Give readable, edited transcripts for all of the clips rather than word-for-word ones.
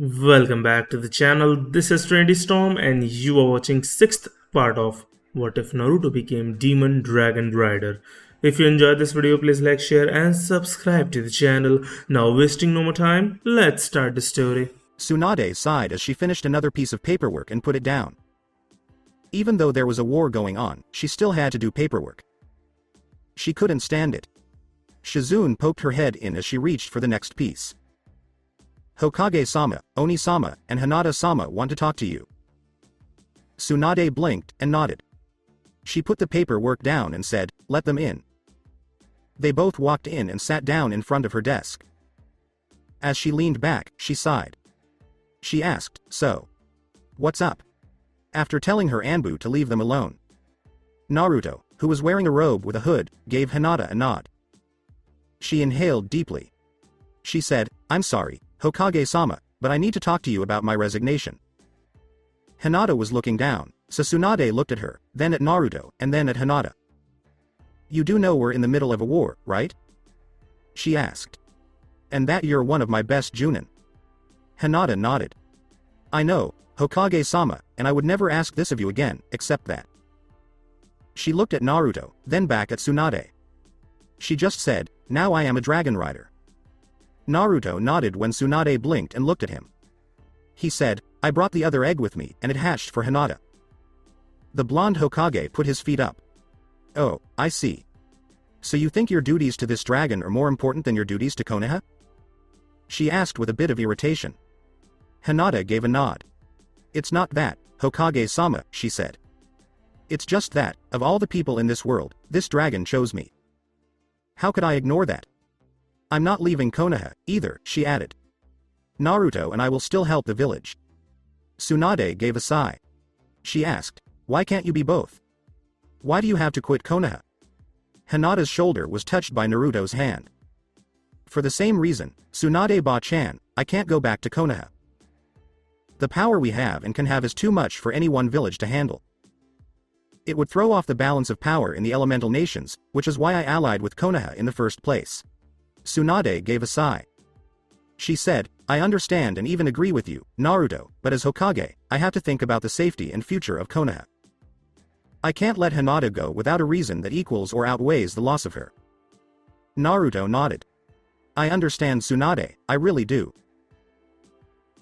Welcome back to the channel. This is Trinity Storm and you are watching 6th part of What If Naruto Became Demon Dragon Rider. If you enjoyed this video, please like, share and subscribe to the channel. Now wasting no more time, let's start the story. Tsunade sighed as she finished another piece of paperwork and put it down. Even though there was a war going on, she still had to do paperwork. She couldn't stand it. Shizune poked her head in as she reached for the next piece. Hokage-sama, Oni-sama, and Hinata-sama want to talk to you. Tsunade blinked and nodded. She put the paperwork down and said, "Let them in." They both walked in and sat down in front of her desk. As she leaned back, she sighed. She asked, "So, what's up?" After telling her Anbu to leave them alone. Naruto, who was wearing a robe with a hood, gave Hinata a nod. She inhaled deeply. She said, "I'm sorry, Hokage-sama, but I need to talk to you about my resignation." Hinata was looking down, so Tsunade looked at her, then at Naruto, and then at Hinata. "You do know we're in the middle of a war, right?" she asked. "And that you're one of my best Junin." Hinata nodded. "I know, Hokage-sama, and I would never ask this of you again, except that." She looked at Naruto, then back at Tsunade. She just said, "Now I am a dragon rider." Naruto nodded when Tsunade blinked and looked at him. He said, "I brought the other egg with me and it hatched for Hinata." The blonde Hokage put his feet up. "Oh, I see. So you think your duties to this dragon are more important than your duties to Konoha?" she asked with a bit of irritation. Hinata gave a nod. "It's not that, Hokage-sama," she said. "It's just that, of all the people in this world, this dragon chose me. How could I ignore that? I'm not leaving Konoha, either," she added. "Naruto and I will still help the village." Tsunade gave a sigh. She asked, "Why can't you be both? Why do you have to quit Konoha?" Hinata's shoulder was touched by Naruto's hand. "For the same reason, Tsunade-ba-chan, I can't go back to Konoha. The power we have and can have is too much for any one village to handle. It would throw off the balance of power in the elemental nations, which is why I allied with Konoha in the first place." Tsunade gave a sigh. She said, "I understand and even agree with you, Naruto, but as Hokage, I have to think about the safety and future of Konoha. I can't let Hinata go without a reason that equals or outweighs the loss of her." Naruto nodded. "I understand, Tsunade, I really do.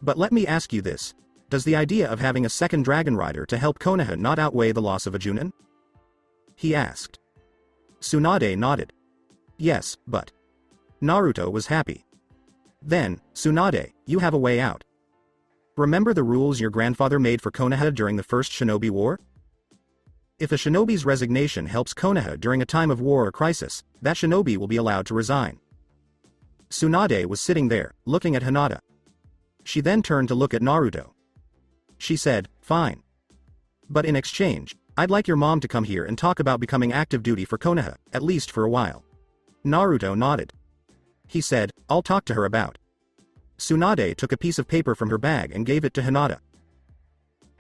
But let me ask you this, does the idea of having a second dragon rider to help Konoha not outweigh the loss of a Junin?" he asked. Tsunade nodded. "Yes, but..." Naruto was happy. "Then, Tsunade, you have a way out. Remember the rules your grandfather made for Konoha during the first Shinobi War? If a shinobi's resignation helps Konoha during a time of war or crisis, that shinobi will be allowed to resign." Tsunade was sitting there, looking at Hinata. She then turned to look at Naruto. She said, "Fine. But in exchange, I'd like your mom to come here and talk about becoming active duty for Konoha, at least for a while." Naruto nodded. He said, "I'll talk to her about." Tsunade took a piece of paper from her bag and gave it to Hinata.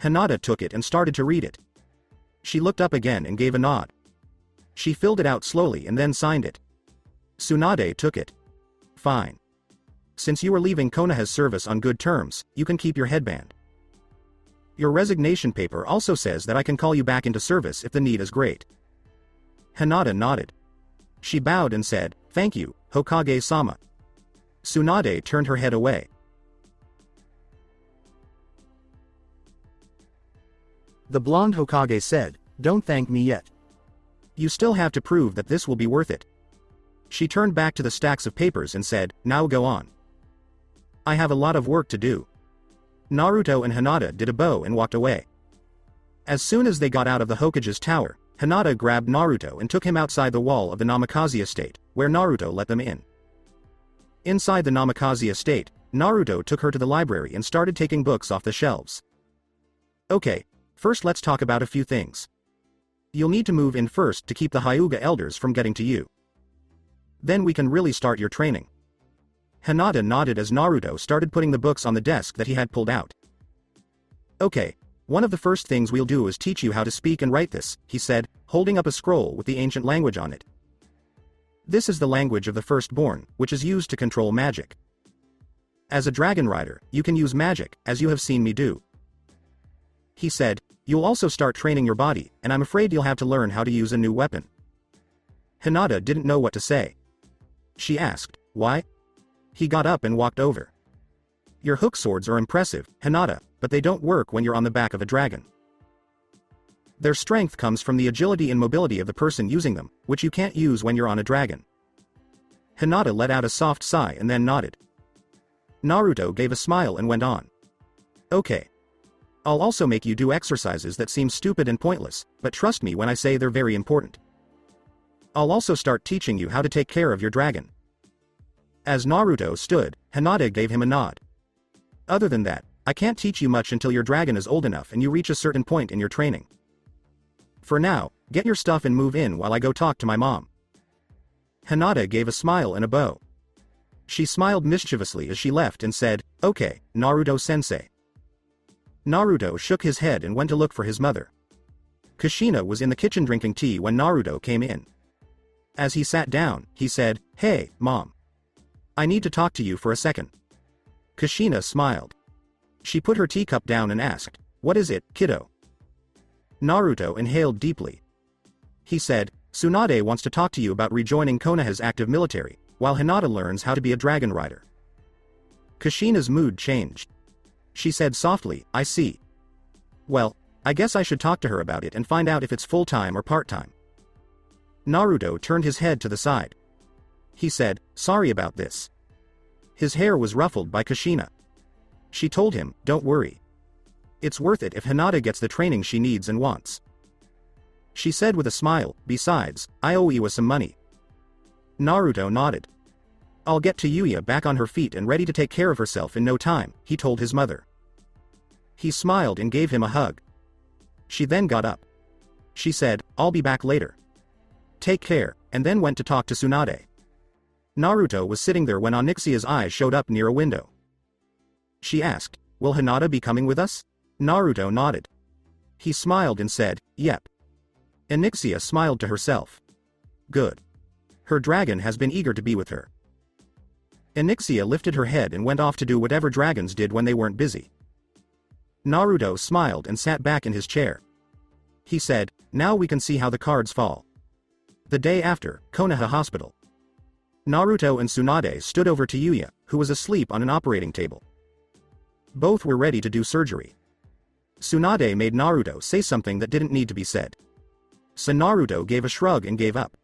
Hinata took it and started to read it. She looked up again and gave a nod. She filled it out slowly and then signed it. Tsunade took it. "Fine. Since you are leaving Konoha's service on good terms, you can keep your headband. Your resignation paper also says that I can call you back into service if the need is great." Hinata nodded. She bowed and said, "Thank you, Hokage-sama." Tsunade turned her head away. The blonde Hokage said, "Don't thank me yet. You still have to prove that this will be worth it." She turned back to the stacks of papers and said, "Now go on. I have a lot of work to do." Naruto and Hinata did a bow and walked away. As soon as they got out of the Hokage's tower, Hinata grabbed Naruto and took him outside the wall of the Namikaze estate, where Naruto let them in. Inside the Namikaze estate, Naruto took her to the library and started taking books off the shelves. "Okay, first let's talk about a few things. You'll need to move in first to keep the Hyuga elders from getting to you. Then we can really start your training." Hinata nodded as Naruto started putting the books on the desk that he had pulled out. "Okay, one of the first things we'll do is teach you how to speak and write this," he said, holding up a scroll with the ancient language on it. "This is the language of the firstborn, which is used to control magic. As a dragon rider, you can use magic, as you have seen me do. He said, you'll also start training your body, and I'm afraid you'll have to learn how to use a new weapon. Hinata didn't know what to say. She asked, why? He got up and walked over. Your hook swords are impressive, Hinata, but they don't work when you're on the back of a dragon. Their strength comes from the agility and mobility of the person using them, which you can't use when you're on a dragon. Hinata let out a soft sigh and then nodded. Naruto gave a smile and went on. Okay. I'll also make you do exercises that seem stupid and pointless, but trust me when I say they're very important. I'll also start teaching you how to take care of your dragon. As Naruto stood, Hinata gave him a nod. Other than that, I can't teach you much until your dragon is old enough and you reach a certain point in your training. For now, get your stuff and move in while I go talk to my mom. Hinata gave a smile and a bow. She smiled mischievously as she left and said, okay, Naruto-sensei. Naruto shook his head and went to look for his mother. Kushina was in the kitchen drinking tea when Naruto came in. As he sat down, he said, hey, Mom. I need to talk to you for a second. Kushina smiled. She put her teacup down and asked, what is it, kiddo? Naruto inhaled deeply. He said, Tsunade wants to talk to you about rejoining Konoha's active military, while Hinata learns how to be a dragon rider. Kushina's mood changed. She said softly, I see. Well, I guess I should talk to her about it and find out if it's full-time or part-time. Naruto turned his head to the side. He said, sorry about this. His hair was ruffled by Kushina. She told him, don't worry. It's worth it if Hinata gets the training she needs and wants. She said with a smile, besides, I owe you some money. Naruto nodded. I'll get to Yuya back on her feet and ready to take care of herself in no time, he told his mother. He smiled and gave him a hug. She then got up. She said, I'll be back later. Take care, and then went to talk to Tsunade. Naruto was sitting there when Onyxia's eyes showed up near a window. She asked, will Hinata be coming with us? Naruto nodded. He smiled and said, yep. Onyxia smiled to herself. Good. Her dragon has been eager to be with her. Onyxia lifted her head and went off to do whatever dragons did when they weren't busy. Naruto smiled and sat back in his chair. He said, now we can see how the cards fall. The day after, Konoha Hospital. Naruto and Tsunade stood over to Yuya, who was asleep on an operating table. Both were ready to do surgery. Tsunade made Naruto say something that didn't need to be said. So Naruto gave a shrug and gave up.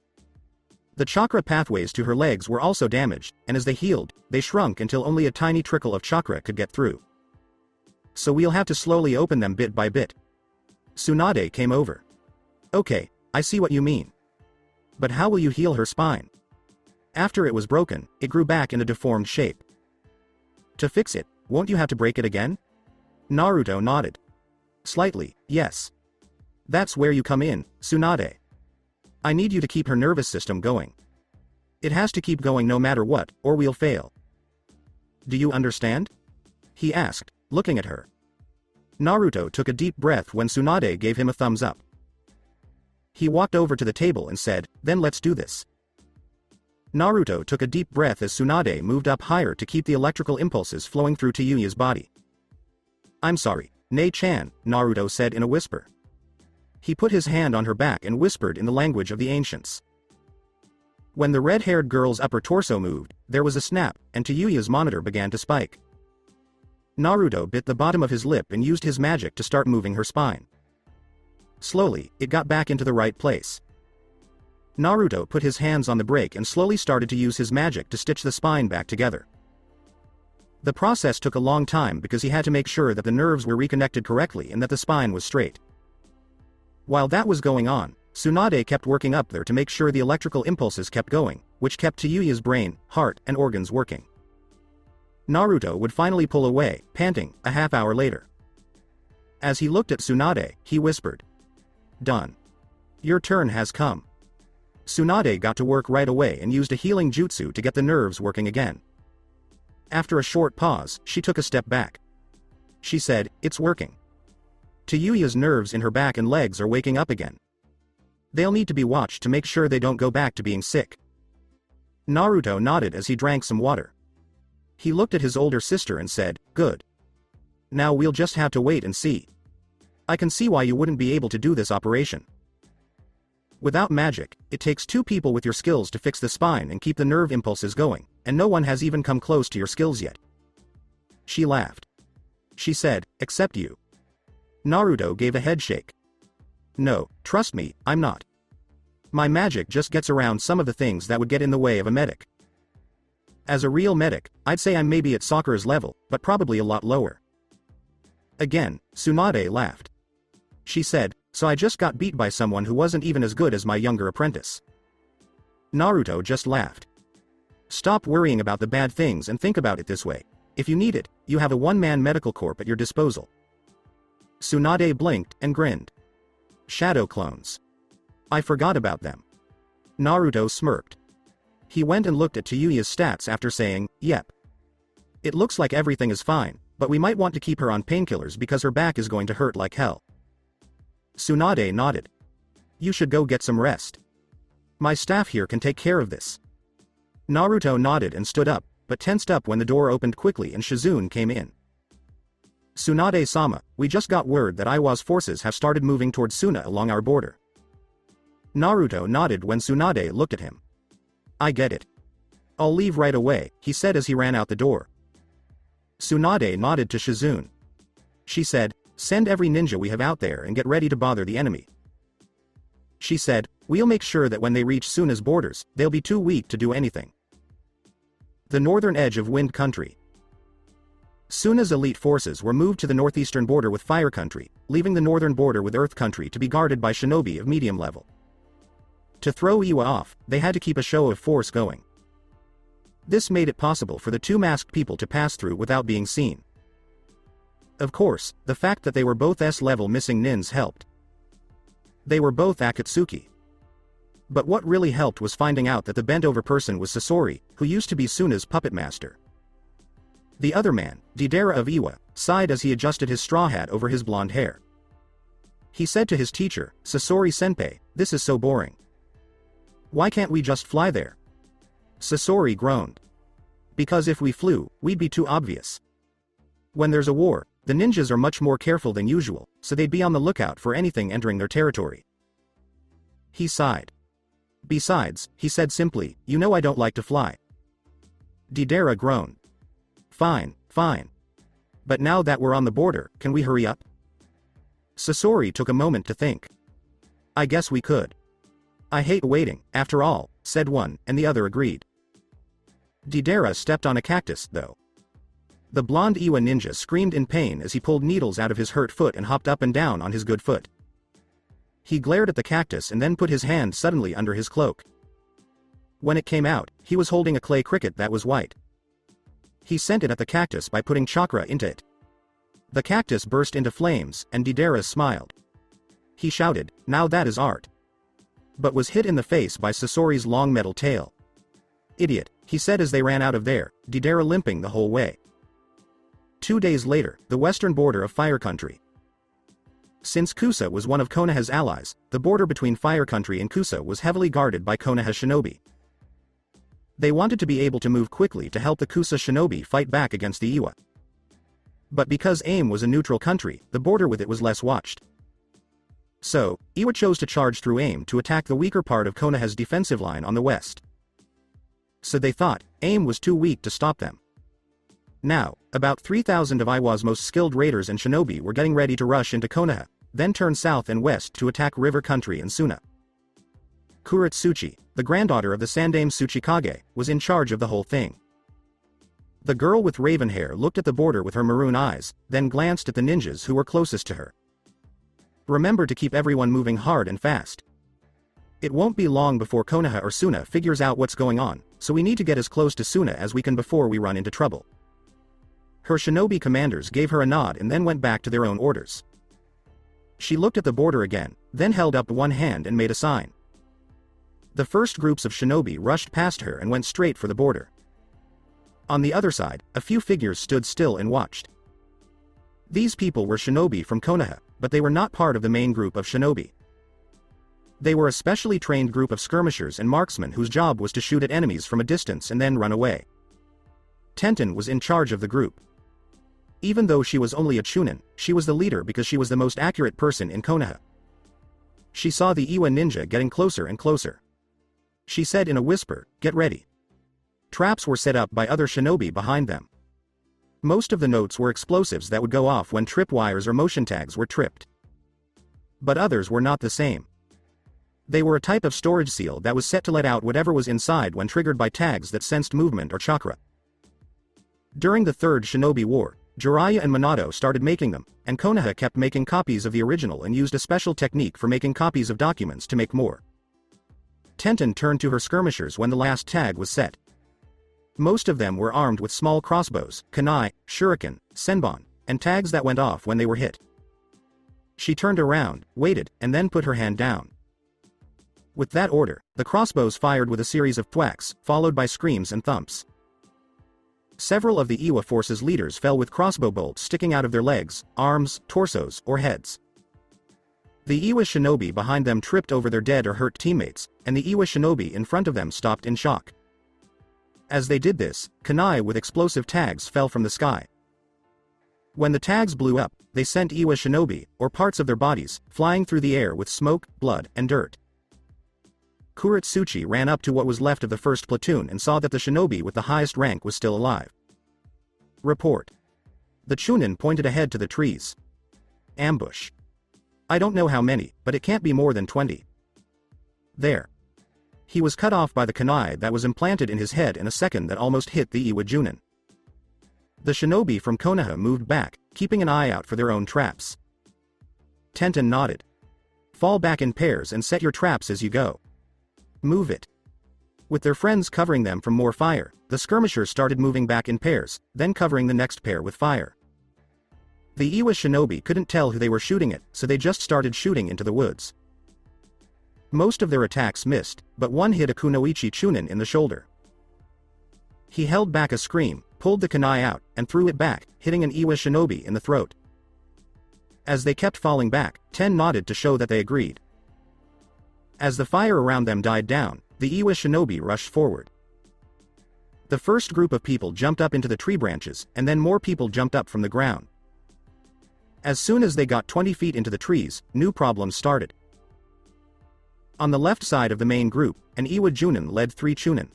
The chakra pathways to her legs were also damaged, and as they healed, they shrunk until only a tiny trickle of chakra could get through. So we'll have to slowly open them bit by bit. Tsunade came over. Okay, I see what you mean. But how will you heal her spine? After it was broken, it grew back in a deformed shape. To fix it, won't you have to break it again? Naruto nodded. Slightly, yes. That's where you come in, Tsunade. I need you to keep her nervous system going. It has to keep going no matter what, or we'll fail. Do you understand? He asked, looking at her. Naruto took a deep breath when Tsunade gave him a thumbs up. He walked over to the table and said, then let's do this. Naruto took a deep breath as Tsunade moved up higher to keep the electrical impulses flowing through to Yuya's body. I'm sorry, Nei-chan, Naruto said in a whisper. He put his hand on her back and whispered in the language of the ancients. When the red-haired girl's upper torso moved, there was a snap, and Yuya's monitor began to spike. Naruto bit the bottom of his lip and used his magic to start moving her spine. Slowly, it got back into the right place. Naruto put his hands on the brake and slowly started to use his magic to stitch the spine back together. The process took a long time because he had to make sure that the nerves were reconnected correctly and that the spine was straight. While that was going on, Tsunade kept working up there to make sure the electrical impulses kept going, which kept Yuya's brain, heart, and organs working. Naruto would finally pull away, panting, a half hour later. As he looked at Tsunade, he whispered. Done. Your turn has come. Tsunade got to work right away and used a healing jutsu to get the nerves working again. After a short pause, she took a step back. She said, it's working. Yuya's nerves in her back and legs are waking up again. They'll need to be watched to make sure they don't go back to being sick. Naruto nodded as he drank some water. He looked at his older sister and said, "Good. Now we'll just have to wait and see. I can see why you wouldn't be able to do this operation. Without magic, it takes 2 people with your skills to fix the spine and keep the nerve impulses going, and no one has even come close to your skills yet." She laughed. She said, "Except you." Naruto gave a head shake. "No, trust me, I'm not. My magic just gets around some of the things that would get in the way of a medic. As a real medic, I'd say I'm maybe at Sakura's level, but probably a lot lower." Again, Tsunade laughed. She said, "So I just got beat by someone who wasn't even as good as my younger apprentice." Naruto just laughed. "Stop worrying about the bad things and think about it this way. If you need it, you have a one-man medical corps at your disposal." Tsunade blinked and grinned. "Shadow clones. I forgot about them." Naruto smirked. He went and looked at Tayuya's stats after saying, "Yep. It looks like everything is fine, but we might want to keep her on painkillers because her back is going to hurt like hell." Tsunade nodded. "You should go get some rest. My staff here can take care of this." Naruto nodded and stood up, but tensed up when the door opened quickly and Shizune came in. "Tsunade-sama, we just got word that Iwa's forces have started moving towards Suna along our border." Naruto nodded when Tsunade looked at him. "I get it. I'll leave right away," he said as he ran out the door. Tsunade nodded to Shizune. She said, "Send every ninja we have out there and get ready to bother the enemy." She said, "We'll make sure that when they reach Suna's borders, they'll be too weak to do anything." The northern edge of Wind Country. Suna's elite forces were moved to the northeastern border with Fire Country, leaving the northern border with Earth Country to be guarded by shinobi of medium level. To throw Iwa off, they had to keep a show of force going. This made it possible for the 2 masked people to pass through without being seen. Of course, the fact that they were both S-level missing nins helped. They were both Akatsuki. But what really helped was finding out that the bent-over person was Sasori, who used to be Suna's puppet master. The other man, Deidara of Iwa, sighed as he adjusted his straw hat over his blonde hair. He said to his teacher, "Sasori-senpai, this is so boring. Why can't we just fly there?" Sasori groaned. "Because if we flew, we'd be too obvious. When there's a war, the ninjas are much more careful than usual, so they'd be on the lookout for anything entering their territory." He sighed. "Besides," he said simply, "you know I don't like to fly." Deidara groaned. "Fine, fine. But now that we're on the border, can we hurry up?" Sasori took a moment to think. "I guess we could. I hate waiting, after all," said one, and the other agreed. Deidara stepped on a cactus, though. The blonde Iwa ninja screamed in pain as he pulled needles out of his hurt foot and hopped up and down on his good foot. He glared at the cactus and then put his hand suddenly under his cloak. When it came out, he was holding a clay cricket that was white. He sent it at the cactus by putting chakra into it. The cactus burst into flames, and Deidara smiled. He shouted, "Now that is art." But was hit in the face by Sasori's long metal tail. "Idiot," he said as they ran out of there, Deidara limping the whole way. 2 days later, the western border of Fire Country. Since Kusa was one of Konoha's allies, the border between Fire Country and Kusa was heavily guarded by Konoha shinobi. They wanted to be able to move quickly to help the Kusa shinobi fight back against the Iwa. But because AIM was a neutral country, the border with it was less watched. So, Iwa chose to charge through AIM to attack the weaker part of Konoha's defensive line on the west. So they thought, AIM was too weak to stop them. Now, about 3,000 of Iwa's most skilled raiders and shinobi were getting ready to rush into Konoha, then turn south and west to attack River Country and Suna. Kuretsuchi, the granddaughter of the Sandaime Tsuchikage, was in charge of the whole thing. The girl with raven hair looked at the border with her maroon eyes, then glanced at the ninjas who were closest to her. "Remember to keep everyone moving hard and fast. It won't be long before Konoha or Suna figures out what's going on, so we need to get as close to Suna as we can before we run into trouble." Her shinobi commanders gave her a nod and then went back to their own orders. She looked at the border again, then held up one hand and made a sign. The first groups of shinobi rushed past her and went straight for the border. On the other side, a few figures stood still and watched. These people were shinobi from Konoha, but they were not part of the main group of shinobi. They were a specially trained group of skirmishers and marksmen whose job was to shoot at enemies from a distance and then run away. Tenten was in charge of the group. Even though she was only a Chunin, she was the leader because she was the most accurate person in Konoha. She saw the Iwa ninja getting closer and closer. She said in a whisper, "Get ready." Traps were set up by other shinobi behind them. Most of the notes were explosives that would go off when tripwires or motion tags were tripped. But others were not the same. They were a type of storage seal that was set to let out whatever was inside when triggered by tags that sensed movement or chakra. During the Third Shinobi War, Jiraiya and Minato started making them, and Konoha kept making copies of the original and used a special technique for making copies of documents to make more. Tenten turned to her skirmishers when the last tag was set. Most of them were armed with small crossbows, kunai, shuriken, senbon, and tags that went off when they were hit. She turned around, waited, and then put her hand down. With that order, the crossbows fired with a series of thwacks, followed by screams and thumps. Several of the Iwa force's leaders fell with crossbow bolts sticking out of their legs, arms, torsos, or heads. The Iwa shinobi behind them tripped over their dead or hurt teammates, and the Iwa shinobi in front of them stopped in shock. As they did this, kunai with explosive tags fell from the sky. When the tags blew up, they sent Iwa shinobi, or parts of their bodies, flying through the air with smoke, blood, and dirt. Kuretsuchi ran up to what was left of the first platoon and saw that the shinobi with the highest rank was still alive. Report. The Chunin pointed ahead to the trees. Ambush. I don't know how many, but it can't be more than 20. There. He was cut off by the kunai that was implanted in his head in a second that almost hit the Iwa Junin. The shinobi from Konoha moved back, keeping an eye out for their own traps. Tenten nodded. Fall back in pairs and set your traps as you go. Move it. With their friends covering them from more fire, the skirmishers started moving back in pairs, then covering the next pair with fire. The Iwa shinobi couldn't tell who they were shooting at, so they just started shooting into the woods. Most of their attacks missed, but one hit a Kunoichi Chunin in the shoulder. He held back a scream, pulled the kunai out, and threw it back, hitting an Iwa shinobi in the throat. As they kept falling back, Ten nodded to show that they agreed. As the fire around them died down, the Iwa shinobi rushed forward. The first group of people jumped up into the tree branches, and then more people jumped up from the ground. As soon as they got 20 feet into the trees, new problems started. On the left side of the main group, an Iwa Junin led 3 Chunin.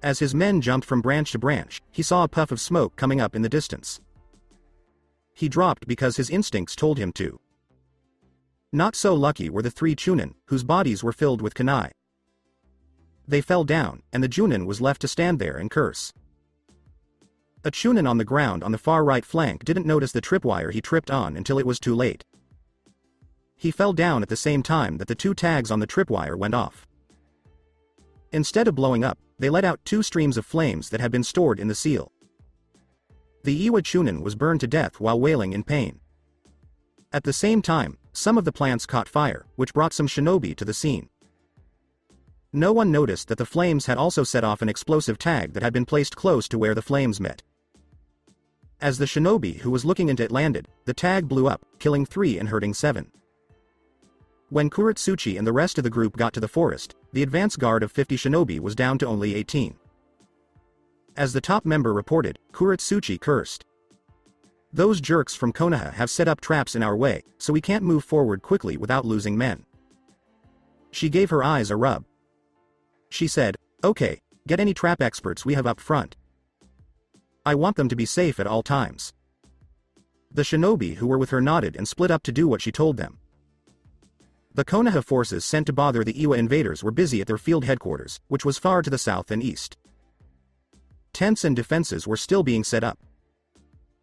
As his men jumped from branch to branch, he saw a puff of smoke coming up in the distance. He dropped because his instincts told him to. Not so lucky were the 3 Chunin, whose bodies were filled with kunai. They fell down, and the Junin was left to stand there and curse. A Chunin on the ground on the far right flank didn't notice the tripwire he tripped on until it was too late. He fell down at the same time that the 2 tags on the tripwire went off. Instead of blowing up, they let out 2 streams of flames that had been stored in the seal. The Iwa Chunin was burned to death while wailing in pain. At the same time, some of the plants caught fire, which brought some shinobi to the scene. No one noticed that the flames had also set off an explosive tag that had been placed close to where the flames met. As the shinobi who was looking into it landed, the tag blew up, killing 3 and hurting 7. When Kuretsuchi and the rest of the group got to the forest, the advance guard of 50 shinobi was down to only 18. As the top member reported, Kuretsuchi cursed. Those jerks from Konoha have set up traps in our way, so we can't move forward quickly without losing men. She gave her eyes a rub. She said, "Okay, get any trap experts we have up front. I want them to be safe at all times." The shinobi who were with her nodded and split up to do what she told them. The Konoha forces sent to bother the Iwa invaders were busy at their field headquarters, which was far to the south and east. Tents and defenses were still being set up.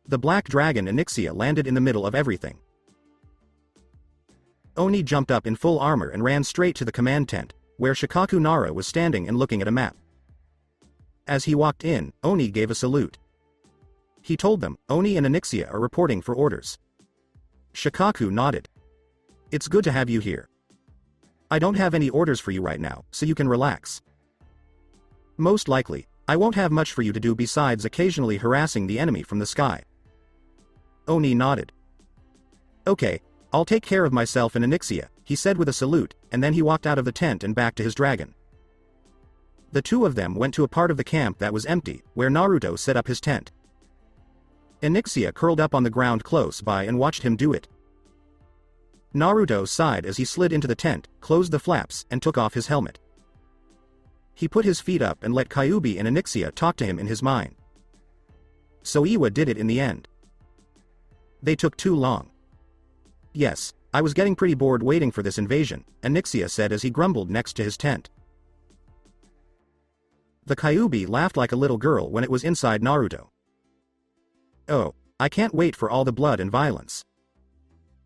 The Black Dragon Onyxia landed in the middle of everything. Oni jumped up in full armor and ran straight to the command tent, where Shikaku Nara was standing and looking at a map. As he walked in, Oni gave a salute. He told them, Oni and Onyxia are reporting for orders. Shikaku nodded. "It's good to have you here. I don't have any orders for you right now, so you can relax. Most likely, I won't have much for you to do besides occasionally harassing the enemy from the sky." Oni nodded. "Okay, I'll take care of myself and Onyxia," he said with a salute, and then he walked out of the tent and back to his dragon. The two of them went to a part of the camp that was empty, where Naruto set up his tent. Onyxia curled up on the ground close by and watched him do it. Naruto sighed as he slid into the tent, closed the flaps, and took off his helmet. He put his feet up and let Kyuubi and Onyxia talk to him in his mind. So Iwa did it in the end. They took too long. Yes, I was getting pretty bored waiting for this invasion, Onyxia said as he grumbled next to his tent. The Kyuubi laughed like a little girl when it was inside Naruto. Oh, I can't wait for all the blood and violence.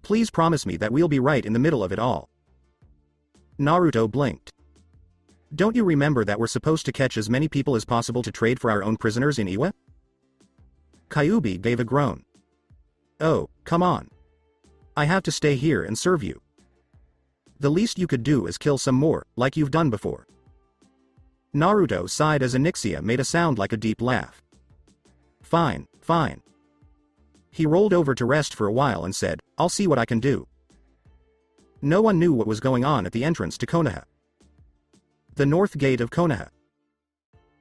Please promise me that we'll be right in the middle of it all. Naruto blinked. Don't you remember that we're supposed to catch as many people as possible to trade for our own prisoners in Iwa? Kyuubi gave a groan. Oh, come on. I have to stay here and serve you. The least you could do is kill some more, like you've done before. Naruto sighed as Onyxia made a sound like a deep laugh. Fine, fine. He rolled over to rest for a while and said, I'll see what I can do. No one knew what was going on at the entrance to Konoha. The north gate of Konoha.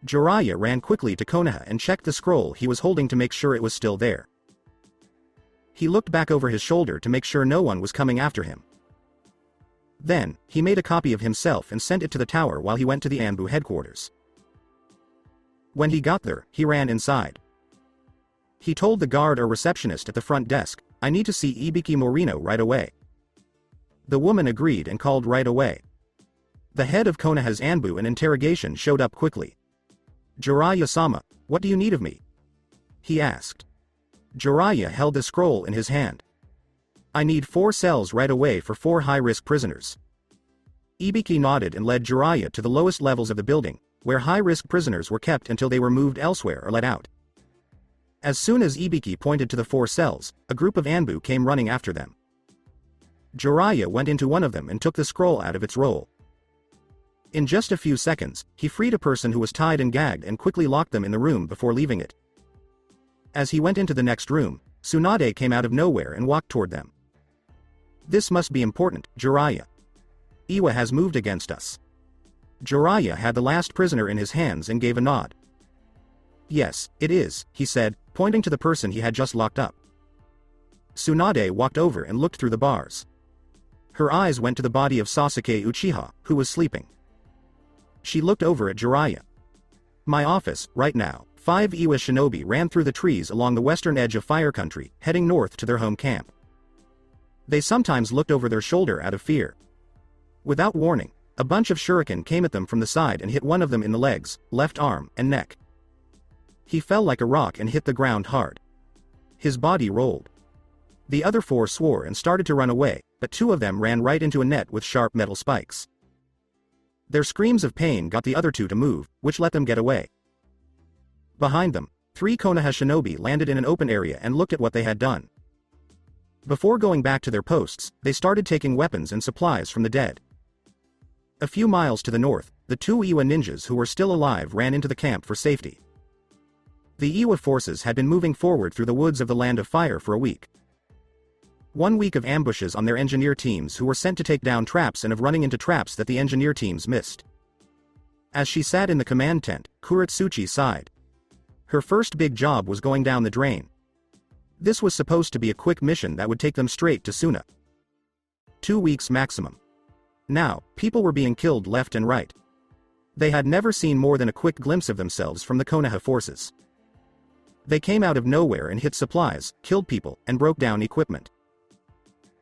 Jiraiya ran quickly to Konoha and checked the scroll he was holding to make sure it was still there. He looked back over his shoulder to make sure no one was coming after him. Then, he made a copy of himself and sent it to the tower while he went to the Anbu headquarters. When he got there, he ran inside. He told the guard or receptionist at the front desk, I need to see Ibiki Morino right away. The woman agreed and called right away. The head of Konoha's Anbu and interrogation showed up quickly. Jiraiya-sama, what do you need of me? He asked. Jiraiya held the scroll in his hand. I need 4 cells right away for 4 high-risk prisoners. Ibiki nodded and led Jiraiya to the lowest levels of the building, where high-risk prisoners were kept until they were moved elsewhere or let out. As soon as Ibiki pointed to the 4 cells, a group of Anbu came running after them. Jiraiya went into one of them and took the scroll out of its roll. In just a few seconds, he freed a person who was tied and gagged and quickly locked them in the room before leaving it. As he went into the next room, Tsunade came out of nowhere and walked toward them. This must be important, Jiraiya. Iwa has moved against us. Jiraiya had the last prisoner in his hands and gave a nod. Yes, it is, he said, pointing to the person he had just locked up. Tsunade walked over and looked through the bars. Her eyes went to the body of Sasuke Uchiha, who was sleeping. She looked over at Jiraiya. My office, right now. 5 Iwa shinobi ran through the trees along the western edge of Fire Country, heading north to their home camp. They sometimes looked over their shoulder out of fear. Without warning, a bunch of shuriken came at them from the side and hit one of them in the legs, left arm, and neck. He fell like a rock and hit the ground hard. His body rolled. The other 4 swore and started to run away, but 2 of them ran right into a net with sharp metal spikes. Their screams of pain got the other 2 to move, which let them get away. Behind them, 3 Konoha shinobi landed in an open area and looked at what they had done. Before going back to their posts, they started taking weapons and supplies from the dead. A few miles to the north, the 2 Iwa ninjas who were still alive ran into the camp for safety. The Iwa forces had been moving forward through the woods of the Land of Fire for a week. 1 week of ambushes on their engineer teams who were sent to take down traps and of running into traps that the engineer teams missed. As she sat in the command tent, Kuretsuchi sighed. Her first big job was going down the drain. This was supposed to be a quick mission that would take them straight to Suna. 2 weeks maximum. Now, people were being killed left and right. They had never seen more than a quick glimpse of themselves from the Konoha forces. They came out of nowhere and hit supplies, killed people, and broke down equipment.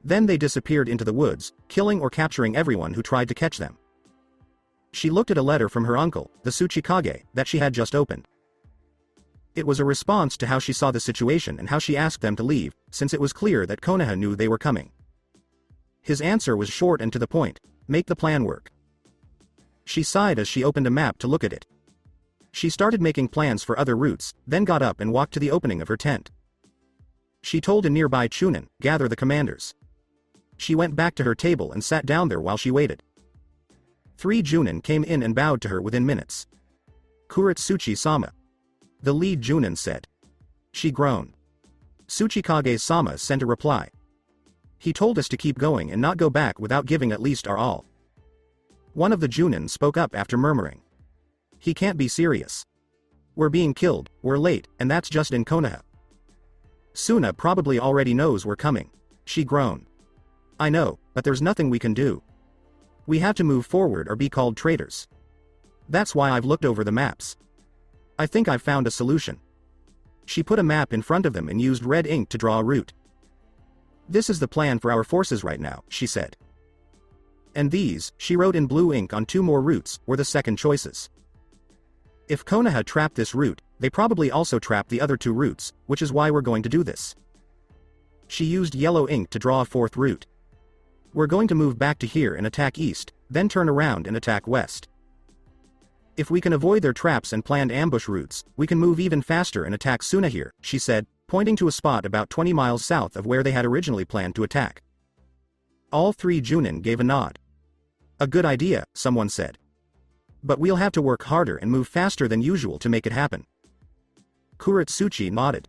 Then they disappeared into the woods, killing or capturing everyone who tried to catch them. She looked at a letter from her uncle, the Tsuchikage, that she had just opened. It was a response to how she saw the situation and how she asked them to leave, since it was clear that Konoha knew they were coming. His answer was short and to the point, make the plan work. She sighed as she opened a map to look at it. She started making plans for other routes, then got up and walked to the opening of her tent. She told a nearby Chunin, gather the commanders. She went back to her table and sat down there while she waited. 3 Junin came in and bowed to her within minutes. Kuretsuchi-sama. The lead Junin said. She groaned. Tsuchikage-sama sent a reply. He told us to keep going and not go back without giving at least our all. One of the Junin spoke up after murmuring. He can't be serious. We're being killed, we're late, and that's just in Konoha. Suna probably already knows we're coming. She groaned. I know, but there's nothing we can do. We have to move forward or be called traitors. That's why I've looked over the maps. I think I've found a solution. She put a map in front of them and used red ink to draw a route. This is the plan for our forces right now, she said. And these, she wrote in blue ink on 2 more routes, were the second choices. If Konoha trapped this route, they probably also trapped the other 2 routes, which is why we're going to do this. She used yellow ink to draw a 4th route. We're going to move back to here and attack east, then turn around and attack west. If we can avoid their traps and planned ambush routes, we can move even faster and attack Suna here, she said, pointing to a spot about 20 miles south of where they had originally planned to attack. All 3 Junin gave a nod. A good idea, someone said. But we'll have to work harder and move faster than usual to make it happen. Kuretsuchi nodded.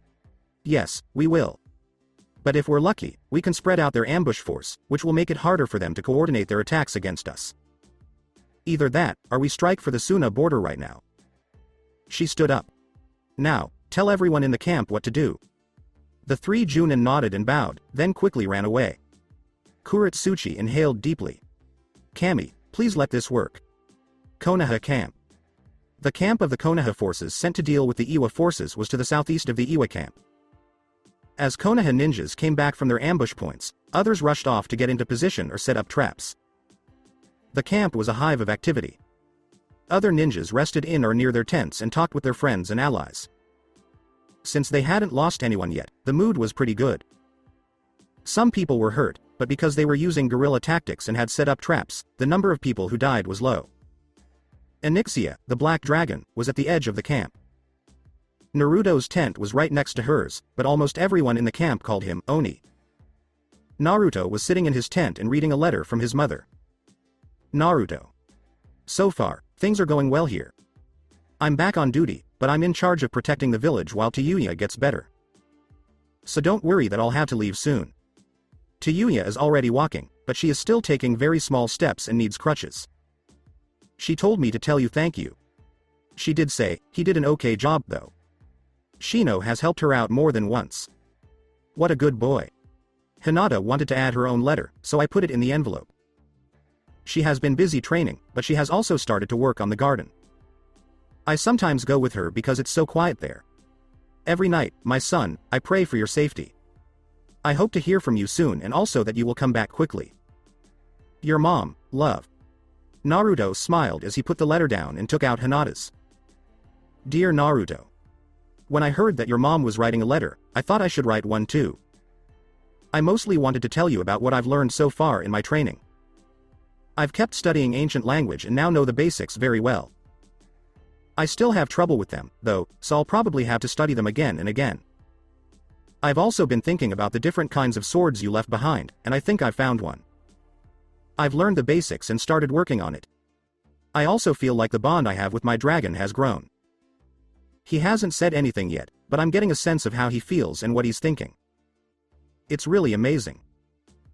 Yes, we will. But if we're lucky, we can spread out their ambush force, which will make it harder for them to coordinate their attacks against us. Either that, or we strike for the Suna border right now. She stood up. Now, tell everyone in the camp what to do. The 3 Junin nodded and bowed, then quickly ran away. Kuretsuchi inhaled deeply. Kami, please let this work. Konoha Camp. The camp of the Konoha forces sent to deal with the Iwa forces was to the southeast of the Iwa camp. As Konoha ninjas came back from their ambush points, others rushed off to get into position or set up traps. The camp was a hive of activity. Other ninjas rested in or near their tents and talked with their friends and allies. Since they hadn't lost anyone yet, the mood was pretty good. Some people were hurt, but because they were using guerrilla tactics and had set up traps, the number of people who died was low. Onyxia, the black dragon, was at the edge of the camp. Naruto's tent was right next to hers, but almost everyone in the camp called him Oni. Naruto was sitting in his tent and reading a letter from his mother. Naruto. So far, things are going well here. I'm back on duty, but I'm in charge of protecting the village while Tayuya gets better. So don't worry that I'll have to leave soon. Tayuya is already walking, but she is still taking very small steps and needs crutches. She told me to tell you thank you. She did say, he did an okay job though. Shino has helped her out more than once. What a good boy. Hinata wanted to add her own letter, so I put it in the envelope. She has been busy training, but she has also started to work on the garden. I sometimes go with her because it's so quiet there. Every night, my son, I pray for your safety. I hope to hear from you soon and also that you will come back quickly. Your mom, love. Naruto smiled as he put the letter down and took out Hinata's. Dear Naruto. When I heard that your mom was writing a letter, I thought I should write one too. I mostly wanted to tell you about what I've learned so far in my training. I've kept studying ancient language and now know the basics very well. I still have trouble with them, though, so I'll probably have to study them again and again. I've also been thinking about the different kinds of swords you left behind, and I think I've found one. I've learned the basics and started working on it. I also feel like the bond I have with my dragon has grown. He hasn't said anything yet, but I'm getting a sense of how he feels and what he's thinking. It's really amazing.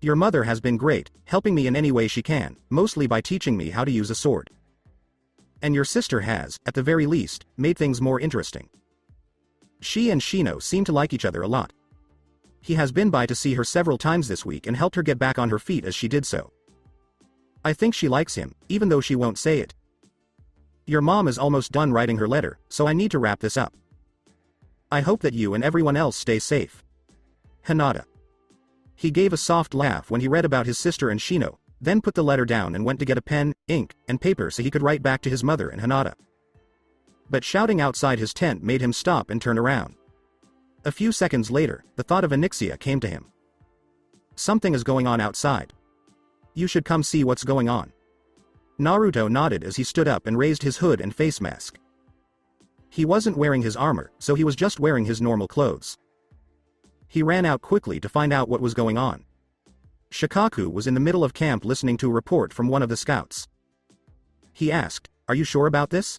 Your mother has been great, helping me in any way she can, mostly by teaching me how to use a sword. And your sister has, at the very least, made things more interesting. She and Shino seem to like each other a lot. He has been by to see her several times this week and helped her get back on her feet as she did so. I think she likes him, even though she won't say it. Your mom is almost done writing her letter, so I need to wrap this up. I hope that you and everyone else stay safe. Hinata. He gave a soft laugh when he read about his sister and Shino, then put the letter down and went to get a pen, ink, and paper so he could write back to his mother and Hinata. But shouting outside his tent made him stop and turn around. A few seconds later, the thought of Onyxia came to him. Something is going on outside. You should come see what's going on. Naruto nodded as he stood up and raised his hood and face mask. He wasn't wearing his armor, so he was just wearing his normal clothes. He ran out quickly to find out what was going on. Shikaku was in the middle of camp listening to a report from one of the scouts. He asked, "Are you sure about this?"